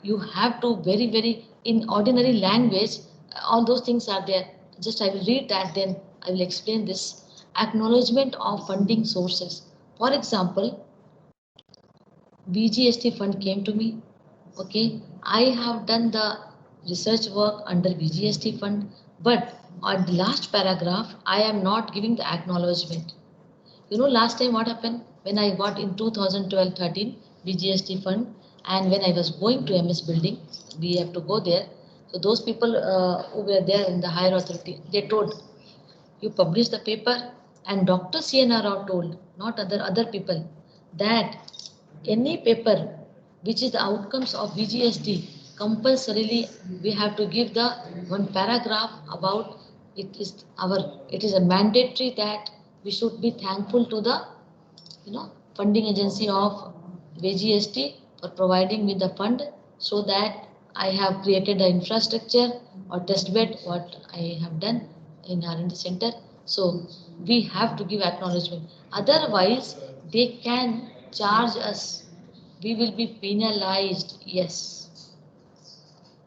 Speaker 2: you have to very in ordinary language, all those things are there. Just I will read that, then I will explain this. Acknowledgement of funding sources. For example, BGST fund came to me. Okay, I have done the research work under BGST fund, but on the last paragraph, I am not giving the acknowledgement. You know, last time what happened when I got in 2012-13 BGST fund, and when I was going to MS building, we have to go there. So those people who were there in the higher authority, they told, you publish the paper, and Dr. CNR Rao told, not other people, that any paper which is the outcomes of VGST, compulsorily we have to give the one paragraph about it. It is a mandatory that we should be thankful to the funding agency of VGST for providing me the fund, so that I have created the infrastructure or test bed what I have done in R&D center. So we have to give acknowledgement. Otherwise, they can charge us. We will be penalized. Yes,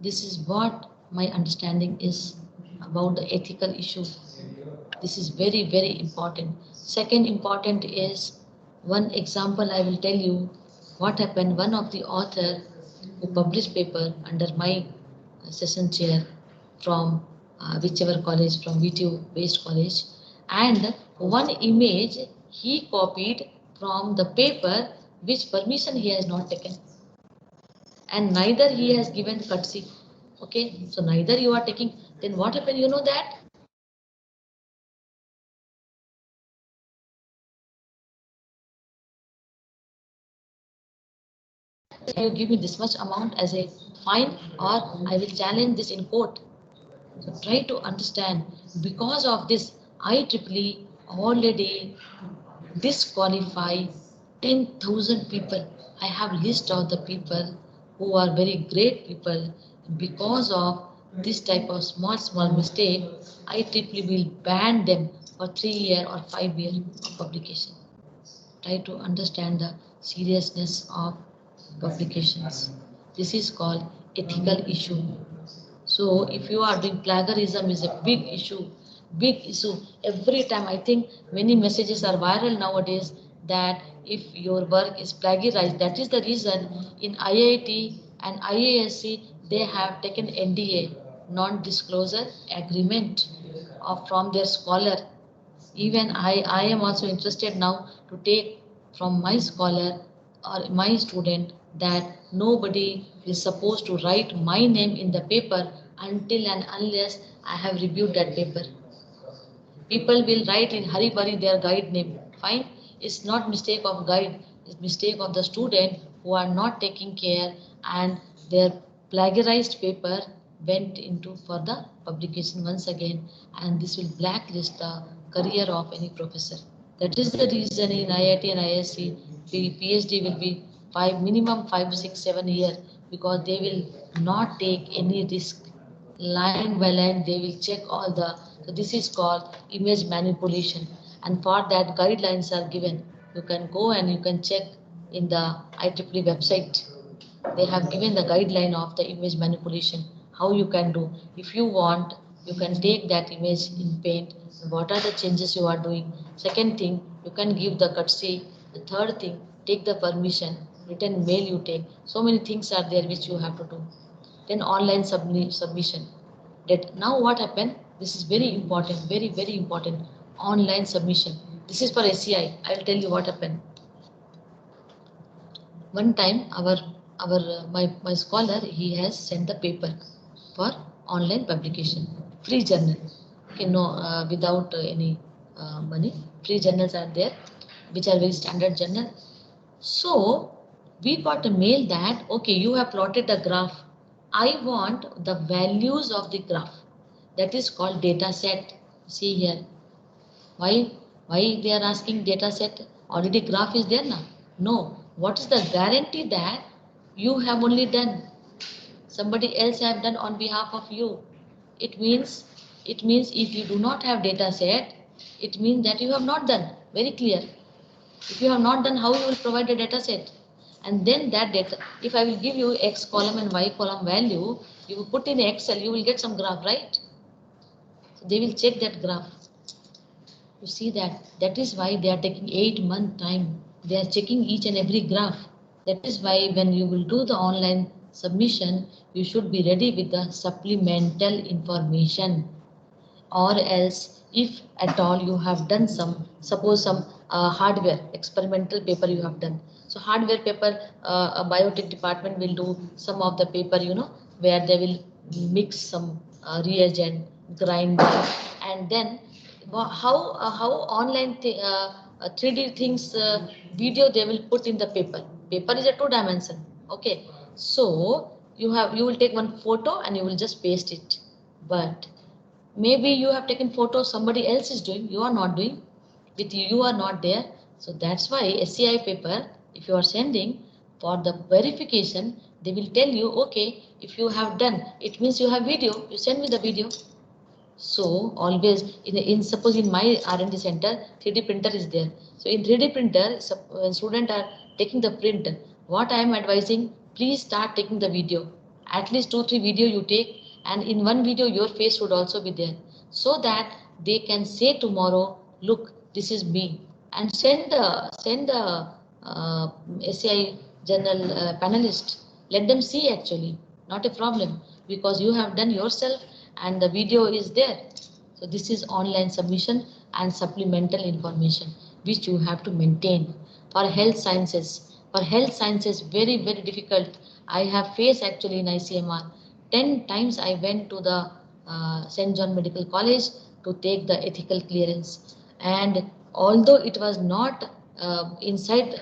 Speaker 2: this is what my understanding is about the ethical issue. This is very important. Second important is, one example I will tell you what happened. One of the author who published paper under my session chair from whichever college, from VTU based college, and one image he copied from the paper which permission he has not taken, and neither he has given courtesy. Okay, so neither you are taking, then what happened, you know that? You give me this much amount as a fine, or I will challenge this in court. So try to understand, because of this IEEE already disqualify 10,000 people. I have list of the people who are very great people. Because of this type of small mistake, IEEE will ban them for 3 year or 5 year of publication. Try to understand the seriousness of publications. This is called ethical issue. So if you are doing plagiarism is a big issue, big issue. Every time I think many messages are viral nowadays that if your work is plagiarized, that is the reason in IIT and IASC they have taken NDA, non-disclosure agreement from their scholar. Even I am also interested now to take from my scholar or my student that nobody is supposed to write my name in the paper until and unless I have reviewed that paper. People will write in hurry burry their guide name. Fine, it's not mistake of guide, it's mistake of the student who are not taking care, and their plagiarized paper went into for the publication once again, and this will blacklist the career of any professor. That is the reason in IIT and ISC, the PhD will be minimum 5, 6, 7 years, because they will not take any risk. Line by line they will check all the, so this is called image manipulation, and for that guidelines are given. You can go and you can check in the IEEE website. They have given the guideline of the image manipulation, how you can do. If you want, you can take that image in paint, what are the changes you are doing. Second thing, you can give the courtesy The third thing, take the permission, written mail you take. So many things are there which you have to do. Then online submission. That now what happened? This is very important, very, very important. Online submission. This is for SCI. I will tell you what happened. One time, my scholar, he has sent the paper for online publication, free journal. Okay, no, without any money. Free journals are there, which are very standard journal. So we got a mail that, okay, you have plotted a graph. I want the values of the graph. That is called data set. See here. Why? Why they are asking data set? Already graph is there now. No. What is the guarantee that you have only done? Somebody else have done on behalf of you. It means if you do not have data set, it means that you have not done. Very clear. If you have not done, how you will provide a data set? And then that data, if I will give you X column and Y column value, you will put in Excel, you will get some graph, right? So they will check that graph. You see that. That is why they are taking 8-month time. They are checking each and every graph. That is why when you will do the online submission, you should be ready with the supplemental information. Or else, if at all you have done suppose some hardware experimental paper you have done. So hardware paper, a biotech department will do some of the paper, where they will mix some reagent, grind them, and then how online 3D things video they will put in the paper. Paper is a 2-dimension. Okay, so you will take one photo and you will just paste it, but maybe you have taken photos somebody else is doing, you are not doing, with you are not there. So that's why SCI paper, if you are sending for the verification, they will tell you, okay, if you have done, it means you have video, you send me the video. So always suppose in my R&D center, 3D printer is there. So in 3D printer, when students are taking the print, what I am advising, please start taking the video. At least 2-3 video you take, and in one video your face should also be there, so that they can say tomorrow, look, this is me, and send the SCI journal panelist. Let them see actually, not a problem, because you have done yourself and the video is there. So this is online submission and supplemental information which you have to maintain. For health sciences, very, very difficult. I have faced actually in ICMR. 10 times I went to the St. John Medical College to take the ethical clearance. And although it was not inside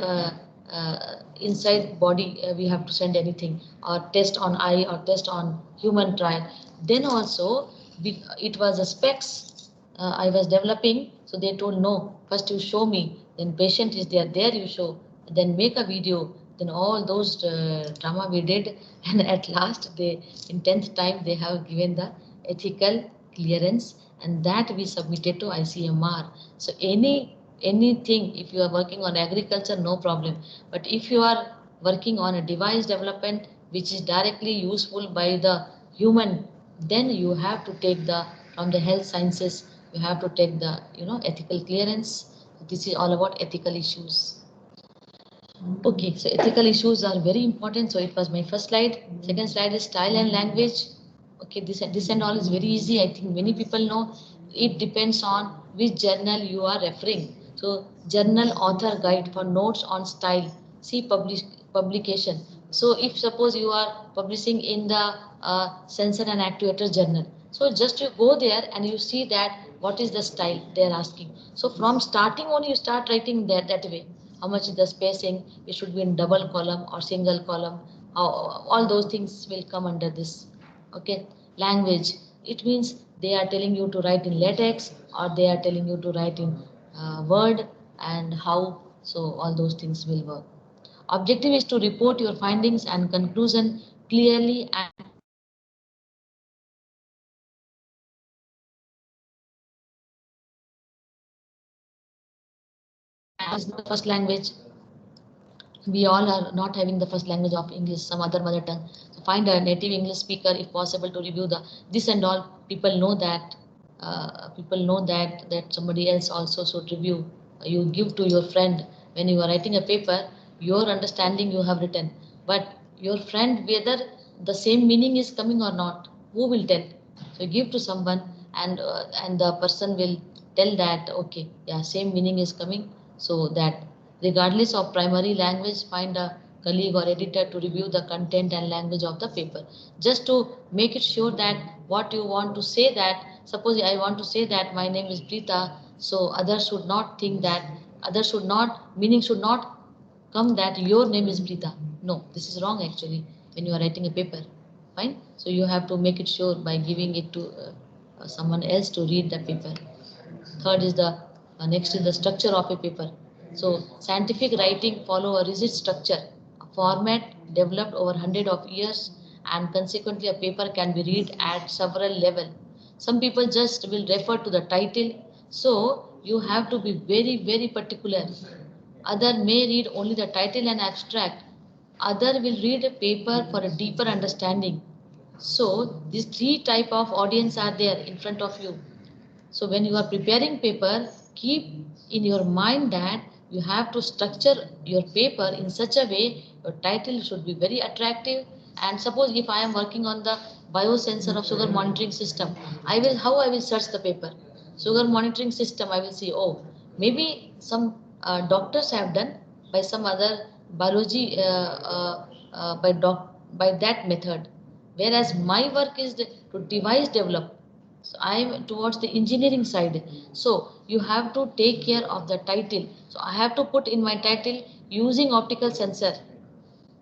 Speaker 2: body, we have to send anything, or test on eye or test on human trial. Then also it was a specs I was developing. So they told, no, first you show me, then patient is there you show, then make a video, then all those drama we did, and at last they, in 10th time, they have given the ethical clearance, and that we submitted to ICMR. So anything, if you are working on agriculture, no problem, but if you are working on a device development which is directly useful by the human, then you have to take from the health sciences, you have to take the ethical clearance. This is all about ethical issues. Okay, so ethical issues are very important. So it was my first slide. Second slide is style and language. Okay, this and all is very easy. I think many people know. It depends on which journal you are referring. So journal author guide for notes on style. See publication. So if suppose you are publishing in the sensor and actuator journal, so just you go there and you see that what is the style they are asking. So from starting on, you start writing that way. How much is the spacing? It should be in double column or single column. All those things will come under this. Okay, language. It means they are telling you to write in LaTeX, or they are telling you to write in Word, and how. So all those things will work. Objective is to report your findings and conclusion clearly and as the first language. We all are not having the first language of English, some other mother tongue. So find a native English speaker if possible to review this and all. People know that that somebody else also should review. You give to your friend When you are writing a paper, your understanding you have written, but your friend, whether the same meaning is coming or not, who will tell? So give to someone, and the person will tell that, okay, yeah, same meaning is coming. So that regardless of primary language, find a colleague or editor to review the content and language of the paper, just to make it sure that what you want to say, that suppose I want to say that my name is Preeta, so others should not think that, others should not, meaning should not come that your name is Preeta. No, this is wrong actually when you are writing a paper. Fine. So you have to make it sure by giving it to someone else to read the paper. Third is the next is the structure of a paper. So scientific writing follow a rigid structure, a format developed over hundred of years, and consequently a paper can be read at several level. Some people just will refer to the title. So you have to be very particular. Other may read only the title and abstract. Other will read a paper for a deeper understanding. So these three type of audience are there in front of you. So when you are preparing paper, keep in your mind that you have to structure your paper in such a way your title should be very attractive. And suppose if I am working on the biosensor of sugar monitoring system, I will search the paper. Sugar monitoring system, I will see, oh, maybe some doctors have done by some other biology by that method. Whereas my work is to device develop, so I am towards the engineering side. So you have to take care of the title. So I have to put in my title using optical sensor.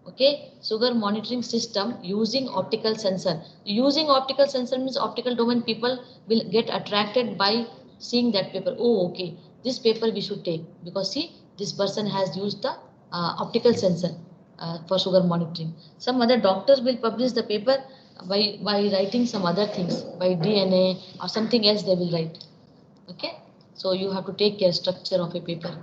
Speaker 2: Okay, sugar monitoring system using optical sensor. Using optical sensor means optical domain people will get attracted by seeing that paper. Oh, okay, this paper we should take because see, this person has used the optical sensor for sugar monitoring. Some other doctors will publish the paper by writing some other things, by DNA or something else they will write. Okay, so you have to take care structure of a paper.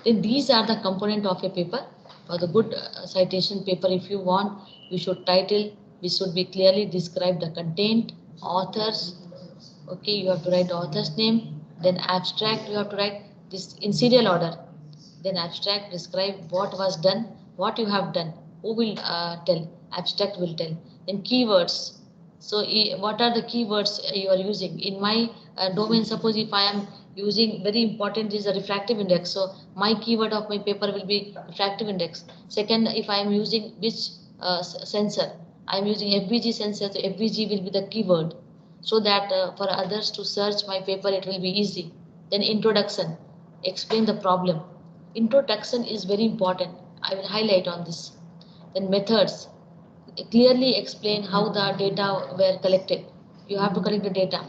Speaker 2: Then these are the component of a paper. For the good citation paper, if you want, you should title, we should be clearly describe the content, authors. Okay, you have to write the author's name. Then abstract, you have to write this in serial order. Then abstract, describe what was done, what you have done. Who will tell? Abstract will tell. Then keywords. So what are the keywords you are using? In my domain, suppose if I am using, very important is the refractive index. So my keyword of my paper will be refractive index. Second, if I am using which sensor, I am using FBG sensor, so FBG will be the keyword, so that for others to search my paper, it will be easy. Then introduction, explain the problem. Introduction is very important. I will highlight on this. Then methods, clearly explain how the data were collected. You have to collect the data.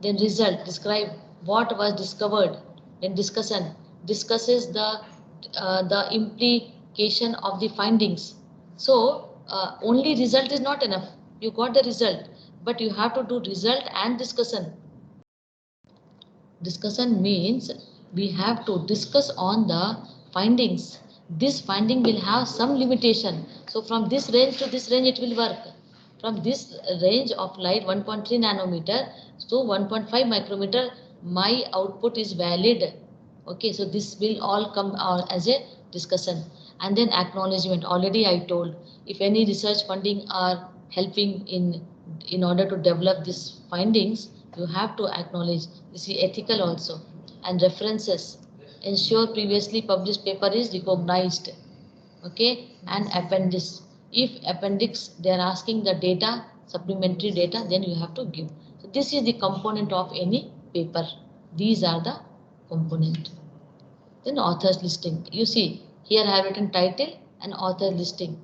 Speaker 2: Then result, describe what was discovered. Then discussion, discusses the implication of the findings. So only result is not enough. You got the result, but you have to do result and discussion. Discussion means we have to discuss on the findings. This finding will have some limitation. So from this range to this range it will work. From this range of light 1.3 nanometer to 1.5 micrometer, my output is valid. Okay, so this will all come out as a discussion. And then acknowledgement, already I told, if any research funding are helping in order to develop these findings, you have to acknowledge. This is ethical also. And references, ensure previously published paper is recognized. Okay, and appendix, if appendix they are asking the data, supplementary data, then you have to give. So this is the component of any paper. These are the component. Then authors listing, you see here I have written title and author listing.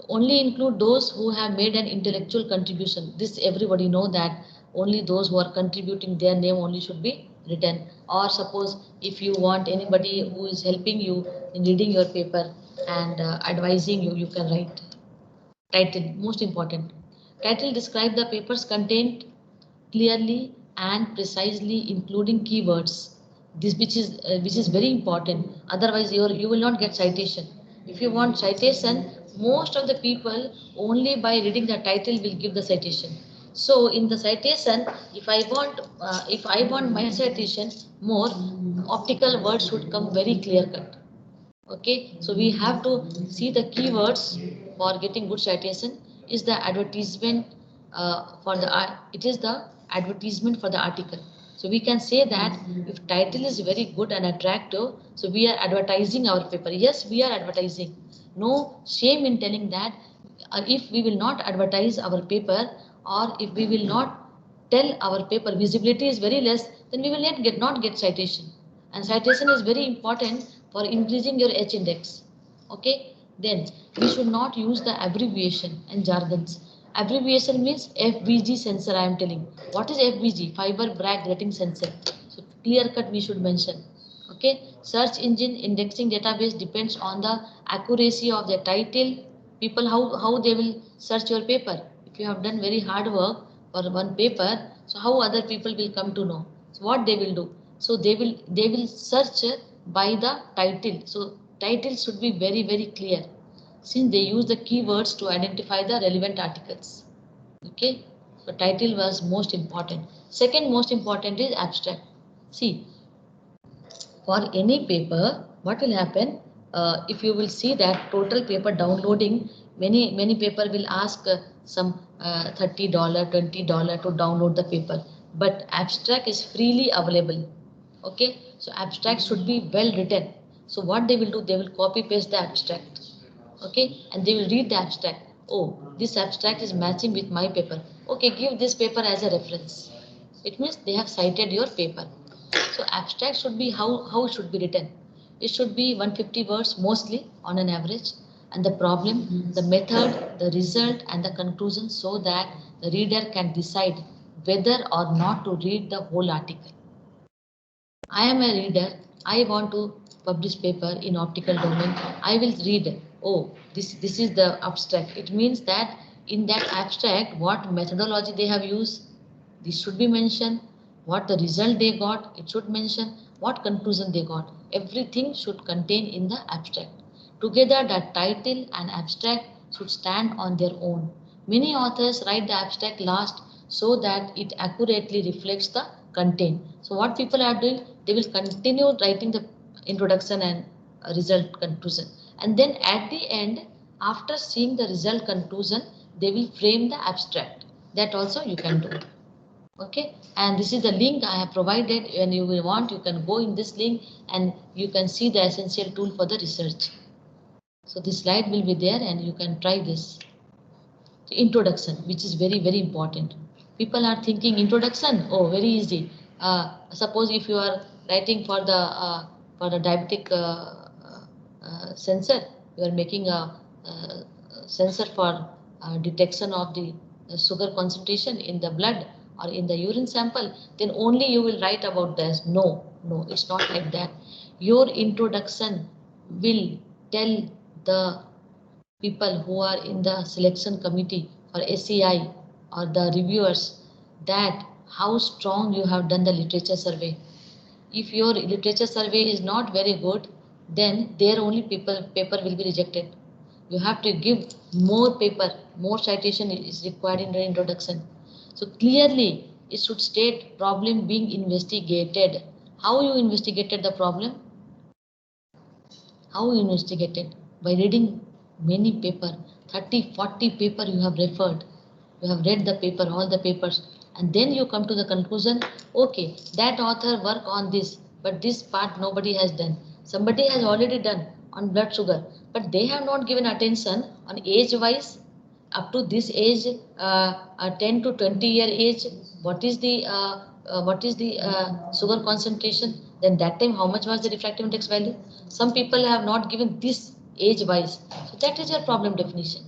Speaker 2: Only include those who have made an intellectual contribution. This everybody know that only those who are contributing, their name only should be written. Or suppose if you want anybody who is helping you in reading your paper and advising you, you can write title. Most important, title describe the paper's content clearly and precisely, including keywords. This which is very important. Otherwise, you will not get citation. If you want citation, most of the people only by reading the title will give the citation. So in the citation, if I want my citation more, optical words should come very clear cut. Okay, so we have to see the keywords for getting good citation. Is the advertisement for the it is the advertisement for the article. So we can say that if title is very good and attractive, so we are advertising our paper. Yes, we are advertising. No shame in telling that. If we will not advertise our paper, or if we will not tell our paper visibility is very less, then we will not get citation. And citation is very important for increasing your H index. Okay, then we should not use the abbreviation and jargons. Abbreviation means FBG sensor. I am telling what is FBG, fiber Bragg rating sensor. So clear cut we should mention. Okay, search engine indexing database depends on the accuracy of the title. People, how they will search your paper. If you have done very hard work for one paper, so how other people will come to know? So what they will do? So they will search by the title. So title should be very clear, since they use the keywords to identify the relevant articles. Okay, so title was most important. Second most important is abstract. See, for any paper, what will happen, if you will see that total paper downloading, many paper will ask some $30 $20 to download the paper, but abstract is freely available. Okay, so abstract should be well written. So what they will do, they will copy paste the abstract. Okay, and they will read the abstract. Oh, this abstract is matching with my paper. Okay, give this paper as a reference. It means they have cited your paper. So abstract should be how it should be written. It should be 150 words mostly on an average, and the problem, the method, the result, and the conclusion, so that the reader can decide whether or not to read the whole article. I am a reader. I want to publish paper in optical domain. I will read. Oh, this is the abstract. It means that in that abstract, what methodology they have used, this should be mentioned. What the result they got, it should mention. What conclusion they got, everything should contain in the abstract. Together, that title and abstract should stand on their own. Many authors write the abstract last so that it accurately reflects the content. So what people are doing, they will continue writing the introduction and result conclusion. And then at the end, after seeing the result conclusion, they will frame the abstract. That also you can do. Okay, and this is the link I have provided. When you will want, you can go in this link and you can see the essential tool for the research. So this slide will be there and you can try this. So introduction, which is very important. People are thinking introduction, oh, very easy. Suppose if you are writing for the diabetic sensor, you are making a sensor for detection of the sugar concentration in the blood or in the urine sample, then only you will write about this. No, it's not like that. Your introduction will tell the people who are in the selection committee for SEI or the reviewers that how strong you have done the literature survey. If your literature survey is not very good, then their only paper will be rejected. You have to give more paper, more citation is required in the introduction. So clearly, it should state problem being investigated. How you investigated the problem? How you investigated? By reading many paper, 30, 40 paper you have referred. You have read the paper, all the papers, and then you come to the conclusion, okay, that author work on this, but this part nobody has done. Somebody has already done on blood sugar, but they have not given attention on age wise. Up to this age, 10 to 20 year age, what is the sugar concentration? Then that time how much was the refractive index value? Some people have not given this age wise, so that is your problem definition.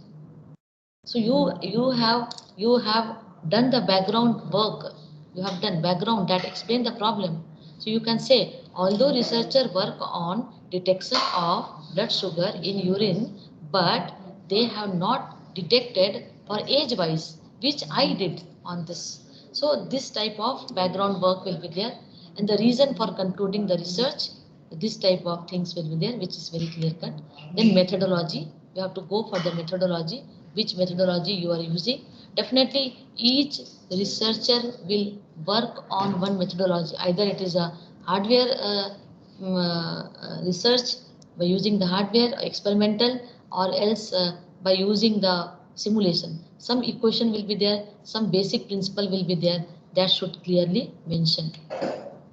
Speaker 2: So you have done the background work. You have done background that explain the problem. So you can say, although researchers work on detection of blood sugar in urine, but they have not detected for age wise, which I did on this. So this type of background work will be there, and the reason for concluding the research, this type of things will be there, which is very clear cut. Then methodology, you have to go for the methodology. which methodology you are using. Definitely each researcher will work on one methodology. Either it is a hardware research by using the hardware, experimental, or else by using the simulation. Some equation will be there, some basic principle will be there, that should clearly mention.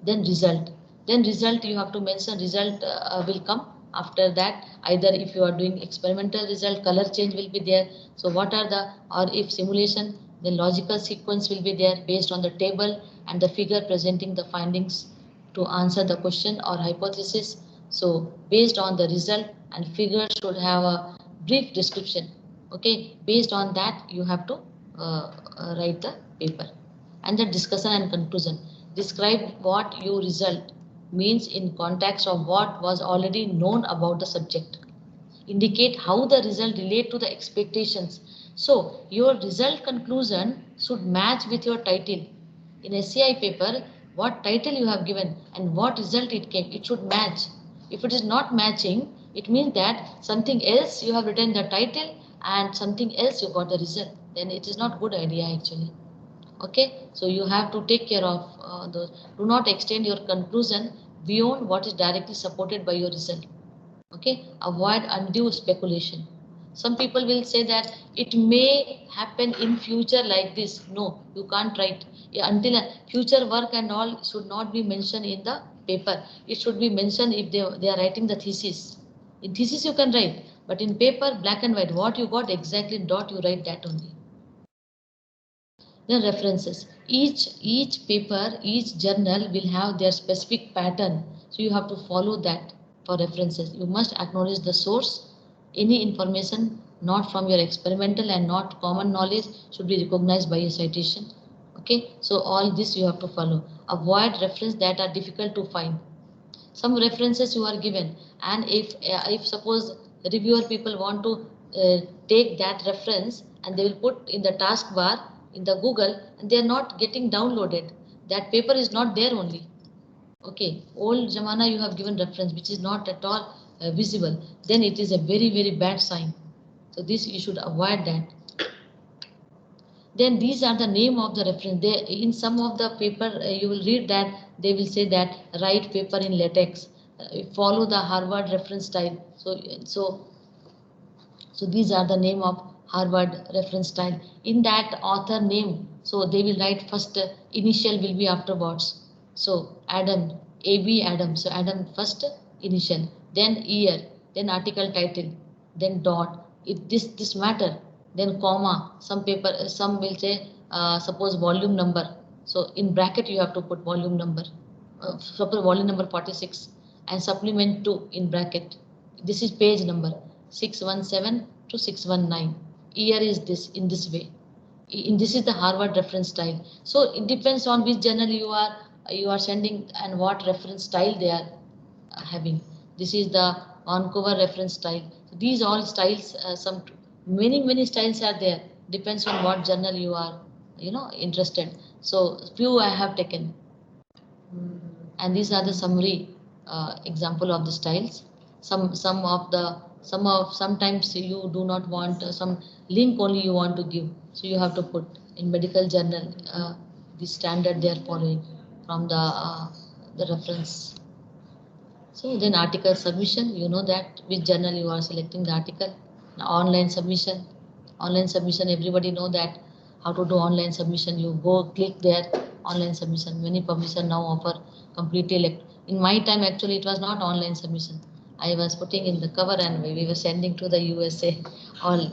Speaker 2: Then result. Then result, you have to mention result will come after that. Either if you are doing experimental result, color change will be there. So what are the, or if simulation, the logical sequence will be there based on the table and the figure presenting the findings to answer the question or hypothesis. So based on the result and figure should have a brief description. Okay, based on that you have to write the paper. And the discussion and conclusion. Describe what your result means in context of what was already known about the subject. Indicate how the result relate to the expectations. So your result conclusion should match with your title. In SCI paper, what title you have given and what result it came, it should match. If it is not matching, it means that something else you have written the title and something else you got the result. Then it is not good idea actually. Okay, so you have to take care of those. Do not extend your conclusion beyond what is directly supported by your result. Okay, avoid undue speculation. Some people will say that it may happen in future like this. No, you can't write. Yeah, until future work and all should not be mentioned in the paper. It should be mentioned if they are writing the thesis. In thesis you can write, but in paper, black and white, what you got exactly dot, you write that only. Then references. Each paper, each journal will have their specific pattern. So you have to follow that for references. You must acknowledge the source. Any information not from your experimental and not common knowledge should be recognized by a citation. Okay, so all this you have to follow. Avoid reference that are difficult to find. Some references you are given, and if suppose reviewer people want to take that reference and they will put in the taskbar in the Google and they are not getting downloaded, that paper is not there only. Okay, old zamana you have given reference which is not at all visible, then it is a very bad sign. So this you should avoid that. Then these are the name of the reference. They, in some of the paper you will read that they will say that write paper in latex, follow the Harvard reference style. So these are the name of Harvard reference style. In that author name, so they will write first initial will be afterwards. So Adam, A.B. Adam. So Adam first initial, then year, then article title, then dot. If this matter, then comma. Some paper, some will say suppose volume number. So in bracket you have to put volume number. Suppose volume number 46 and supplement 2 in bracket. This is page number 617 to 619. Year is this in this way. In this is the Harvard reference style. So it depends on which journal you are sending and what reference style they are having. This is the on-cover reference style. So these all styles, some many styles are there. Depends on what journal you are, interested. So few I have taken, and these are the summary example of the styles. Sometimes you do not want some link only you want to give, so you have to put in medical journal the standard they are following from the reference. So then article submission, you know that which journal you are selecting the article. Now, online submission, everybody know that how to do online submission. You go click there, online submission. Many publishers now offer completely in my time actually it was not online submission. I was putting in the cover and we were sending to the USA all,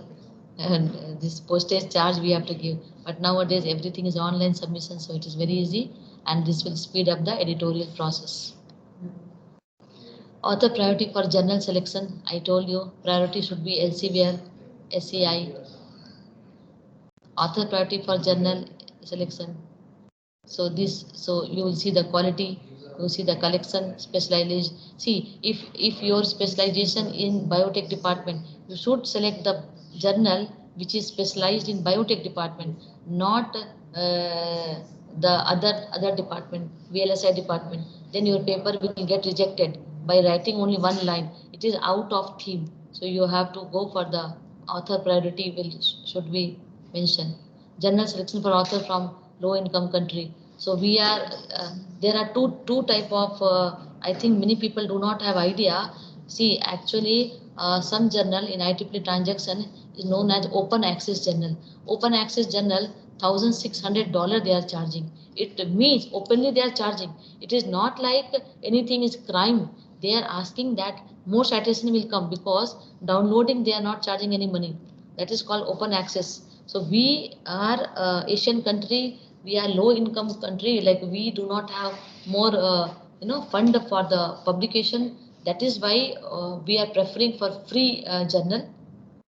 Speaker 2: and this postage charge we have to give. But nowadays everything is online submission, so it is very easy and this will speed up the editorial process. Author priority for journal selection, I told you priority should be Elsevier, SCI. Author priority for journal selection. So you will see the quality, you will see the collection, specialization. See, if your specialization in biotech department, you should select the journal which is specialized in biotech department, not the other department, VLSI department. Then your paper will get rejected by writing only one line. It is out of theme. So you have to go for the author priority should be mentioned. General selection for author from low income country. So we are there are two type of I think many people do not have idea. See, actually some journal in IEEE transaction is known as open access journal. Open access journal, $1,600 they are charging. It means openly they are charging. It is not like anything is crime. They are asking that more citation will come, because downloading they are not charging any money. That is called open access. So we are Asian country, we are low income country, like we do not have more fund for the publication. That is why we are preferring for free journal.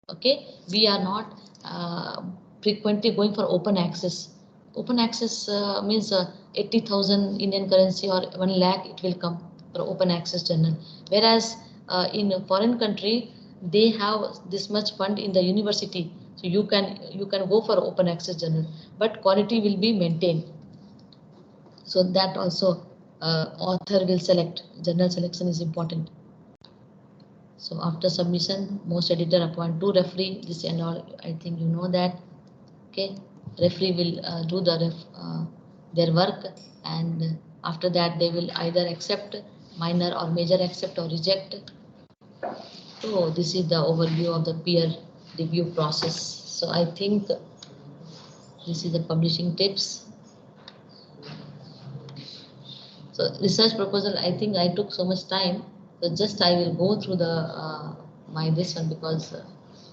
Speaker 2: Okay, we are not frequently going for open access. Open access means 80,000 Indian currency or 1 lakh it will come for open access journal. Whereas in a foreign country, they have this much fund in the university, so you can go for open access journal, but quality will be maintained. So that also author will select. Journal selection is important. So after submission, most editor appoint 2 referee. This and all, I think you know that. Okay, referee will do their work, and after that they will either accept minor or major, accept or reject. So this is the overview of the peer review process. So I think this is the publishing tips. So research proposal, I think I took so much time. So just I will go through the my this one, because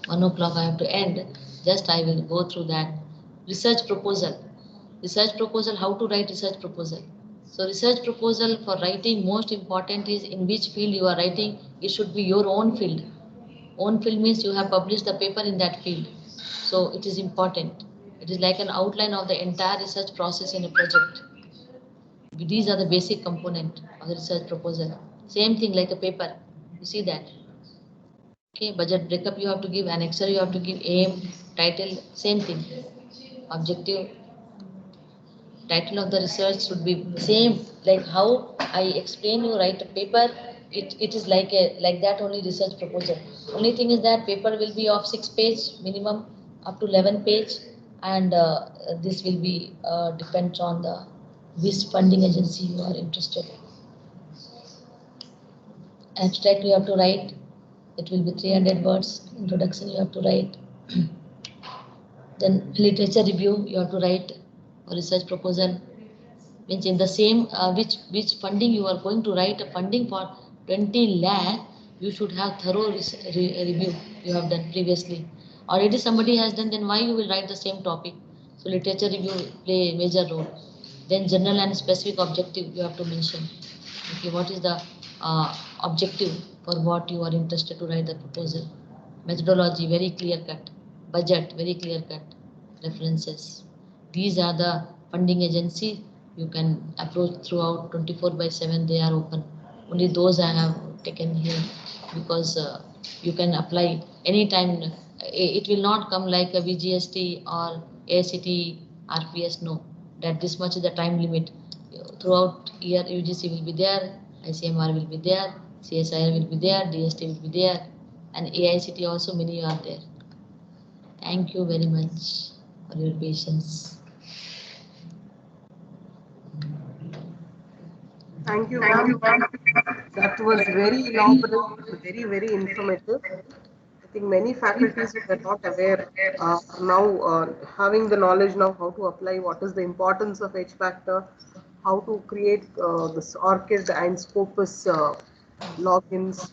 Speaker 2: 1 o'clock I have to end. Just I will go through that. Research proposal. Research proposal, how to write research proposal. So research proposal for writing, most important is in which field you are writing. It should be your own field. Own field means you have published the paper in that field. So it is important. It is like an outline of the entire research process in a project. These are the basic component of the research proposal. Same thing like a paper. You see that. Okay, budget breakup you have to give, annexure you have to give, aim, title, same thing. Objective, title of the research should be same. Like how I explain you write a paper, it is like that only research proposal. Only thing is that paper will be of 6 page minimum up to 11 page, and this will be depends on the which funding agency you are interested in. Abstract you have to write, it will be 300 words. Introduction you have to write. Then literature review you have to write, or research proposal. Means in the same which funding you are going to write a funding for 20 lakh, you should have thorough review you have done previously. Already somebody has done, then why you will write the same topic? So literature review play a major role. Then general and specific objective you have to mention. Okay, what is the objective for what you are interested to write the proposal? Methodology very clear cut. Budget very clear cut. References. These are the funding agency you can approach throughout 24/7. They are open. Only those I have taken here, because you can apply anytime. It will not come like a VGST or ACT, RPS. No, that this much is the time limit. Throughout year UGC will be there, ICMR will be there, CSIR will be there, DST will be there, and AICT also many are there. Thank you very much for your patience.
Speaker 1: Thank you, ma'am. That was very elaborate, very informative. I think many faculties who are not aware are now having the knowledge now how to apply, what is the importance of H factor, how to create this ORCID and Scopus logins.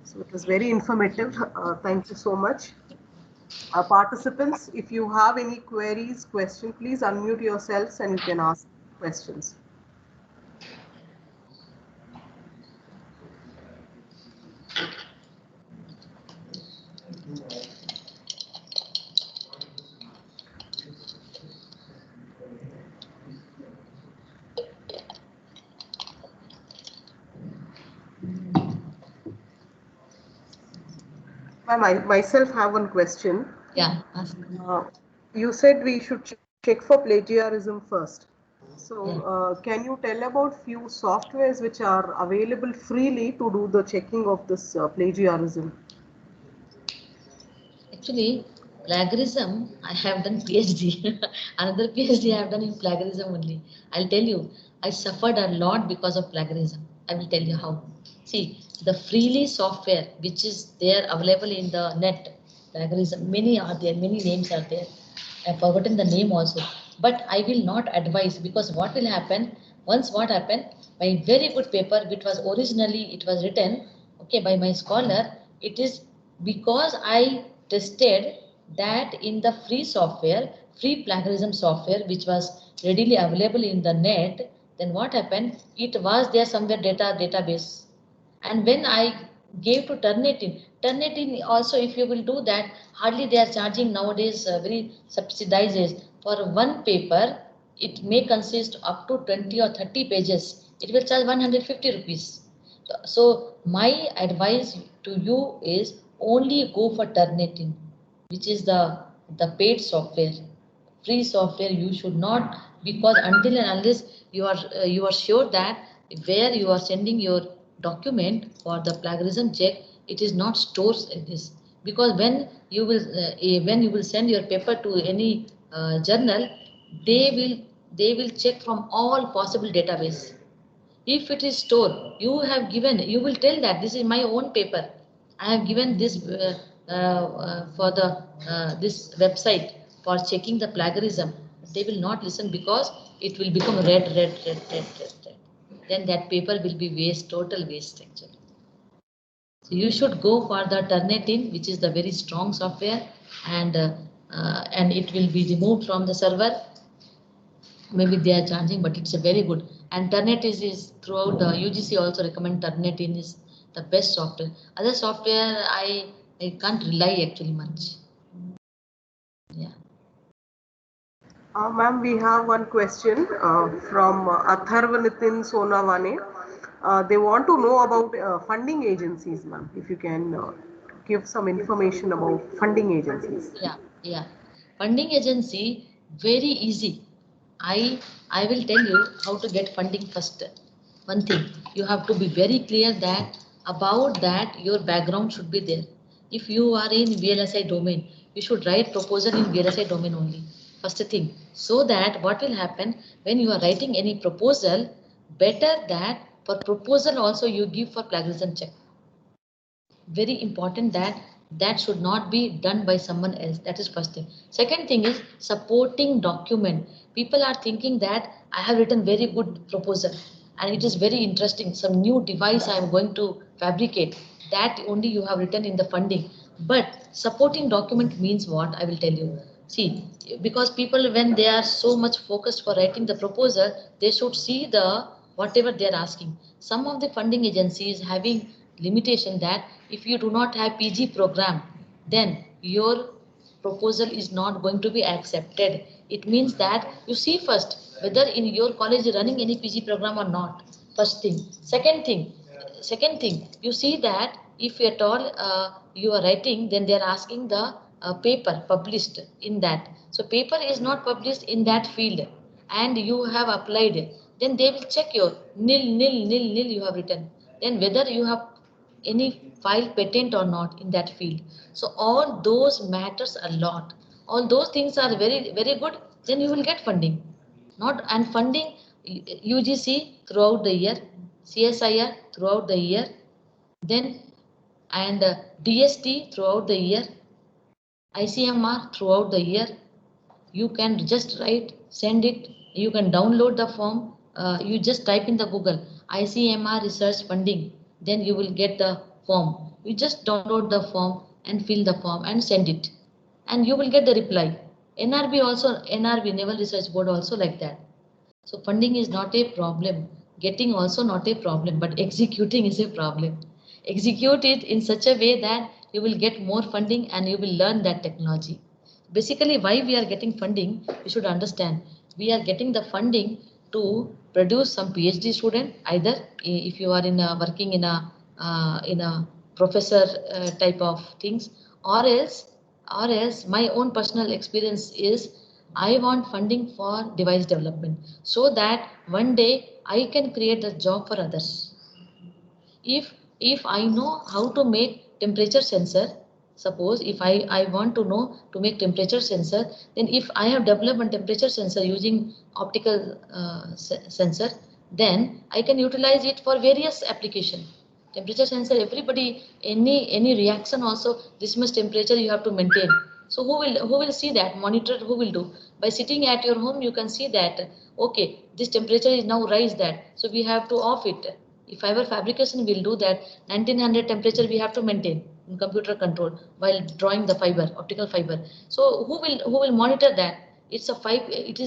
Speaker 1: So it was very informative. Thank you so much. Participants, if you have any queries, question, please unmute yourselves and you can ask questions. I myself have one question.
Speaker 2: Yeah, ask.
Speaker 1: You said we should check for plagiarism first. So can you tell about few softwares which are available freely to do the checking of this plagiarism?
Speaker 2: Actually, plagiarism, I have done PhD. Another PhD I have done in plagiarism only. I'll tell you, I suffered a lot because of plagiarism. I will tell you how. See, the freely software which is there available in the net, plagiarism, many are there, many names are there. I've forgotten the name also. But I will not advise, because what will happen, once what happened, my very good paper, which was originally, it was written, okay, by my scholar, it is because I tested that in the free software, free plagiarism software, which was readily available in the net, then what happened, it was there somewhere database. And when I gave to Turnitin also, if you will do that, hardly they are charging nowadays very subsidized for one paper. It may consist up to 20 or 30 pages. It will charge 150 rupees. So my advice to you is only go for Turnitin, which is the paid software. Free software you should not, because until and unless you are sure that where you are sending your document for the plagiarism check, it is not stored in this. Because when you will send your paper to any journal, they will they will check from all possible database. If it is stored, you will tell that this is my own paper. I have given this for the this website for checking the plagiarism. They will not listen, because it will become red. Then that paper will be waste, total waste actually. So you should go for the Turnitin, which is the very strong software, and it will be removed from the server. Maybe they are charging, but it's a very good. And Turnet is throughout the UGC also recommend Turnitin is the best software. Other software I can't rely actually much. Yeah.
Speaker 1: Ma'am, we have one question from Atharva Nitin Sonawane. They want to know about funding agencies, ma'am. If you can give some information about funding agencies.
Speaker 2: Yeah. Funding agency, very easy. I will tell you how to get funding first. One thing, you have to be very clear that about that your background should be there. If you are in VLSI domain, you should write proposal in VLSI domain only. First thing, so that what will happen when you are writing any proposal, better that for proposal also you give for plagiarism check. Very important that that should not be done by someone else. That is first thing. Second thing is supporting document. People are thinking that I have written very good proposal and it is very interesting, some new device I am going to fabricate, that only you have written in the funding. But supporting document means what, I will tell you. See, because people, when they are so much focused for writing the proposal, they should see the whatever they are asking. Some of the funding agencies having limitation that if you do not have PG program, then your proposal is not going to be accepted. It means that you see first whether in your college is running any PG program or not. First thing. Second thing, you see that if at all you are writing, then they are asking the paper published in that. So paper is not published in that field and you have applied, then they will check your nil you have written. Then whether you have any file patent or not in that field. So all those matters a lot. All those things are very, very good, then you will get funding. Not and funding UGC throughout the year, CSIR throughout the year, then and DST throughout the year, ICMR throughout the year. You can just write, send it. You can download the form. You just type in the Google ICMR research funding. Then you will get the form. You just download the form and fill the form and send it. And you will get the reply. NRB also, NRB, Naval Research Board also like that. So funding is not a problem. Getting also not a problem, but executing is a problem. Execute it in such a way that you will get more funding and you will learn that technology. Basically, why we are getting funding, you should understand. We are getting the funding to produce some PhD student, either if you are working in a professor type of things, or else my own personal experience is I want funding for device development so that one day I can create a job for others. If I know how to make temperature sensor, Suppose if I want to know to make temperature sensor, then if I have developed a temperature sensor using optical sensor, then I can utilize it for various application. Temperature sensor, everybody, any reaction also, this much temperature you have to maintain. So who will see that? Monitor who will do? By sitting at your home, you can see that, okay, this temperature is now rise that, so we have to off it. If fiber fabrication will do that, 1900 temperature we have to maintain in computer control while drawing the fiber, optical fiber. So who will monitor that? It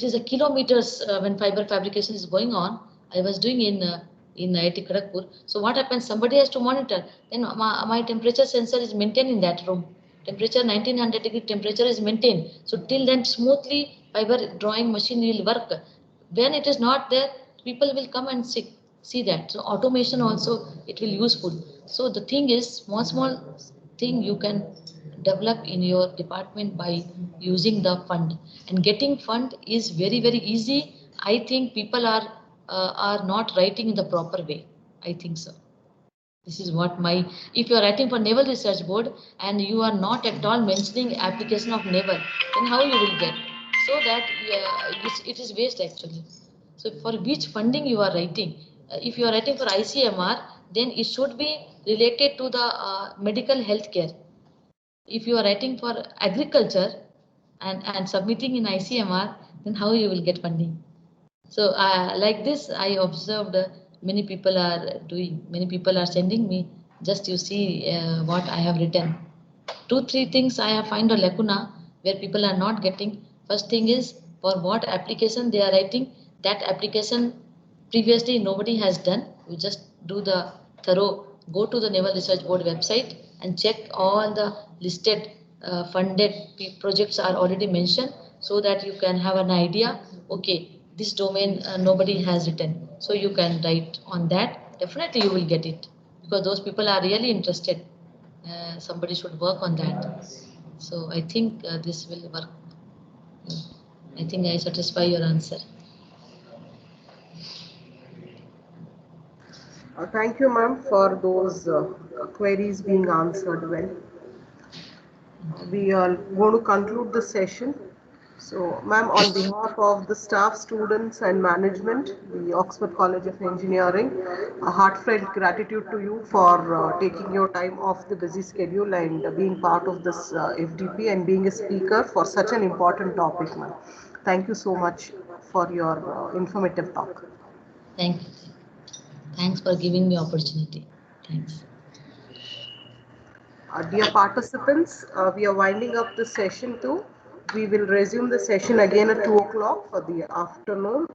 Speaker 2: is a kilometers when fiber fabrication is going on. I was doing in IIT Kharagpur. So what happens? Somebody has to monitor. Then my temperature sensor is maintained in that room. Temperature 1900 degree temperature is maintained. So till then smoothly fiber drawing machine will work. When it is not there, people will come and see that. So automation also it will useful. So the thing is small thing you can develop in your department by using the fund, and getting fund is very easy. I think people are not writing in the proper way. I think so. This is what my, if you are writing for Naval Research Board and you are not at all mentioning application of naval, then how you will get? So that it is waste actually. So for which funding you are writing? If you are writing for ICMR, then it should be related to the medical health care. If you are writing for agriculture and submitting in ICMR, then how you will get funding? So like this, I observed many people are doing, many people are sending me, just you see what I have written. 2, 3 things I have find a lacuna where people are not getting. First thing is for what application they are writing, that application previously nobody has done. You just do the thorough, go to the Naval Research Board website and check all the listed funded projects are already mentioned, so that you can have an idea, okay, this domain nobody has written, so you can write on that. Definitely you will get it, because those people are really interested. Somebody should work on that. So I think this will work. I think I satisfy your answer.
Speaker 1: Thank you, ma'am, for those queries being answered well. We are going to conclude the session. So, ma'am, on behalf of the staff, students, and management, the Oxford College of Engineering, a heartfelt gratitude to you for taking your time off the busy schedule and being part of this FDP and being a speaker for such an important topic, ma'am. Thank you so much for your informative talk.
Speaker 2: Thank you. Thanks for giving me opportunity. Thanks.
Speaker 1: Dear participants, we are winding up the session too. We will resume the session again at 2 o'clock for the afternoon.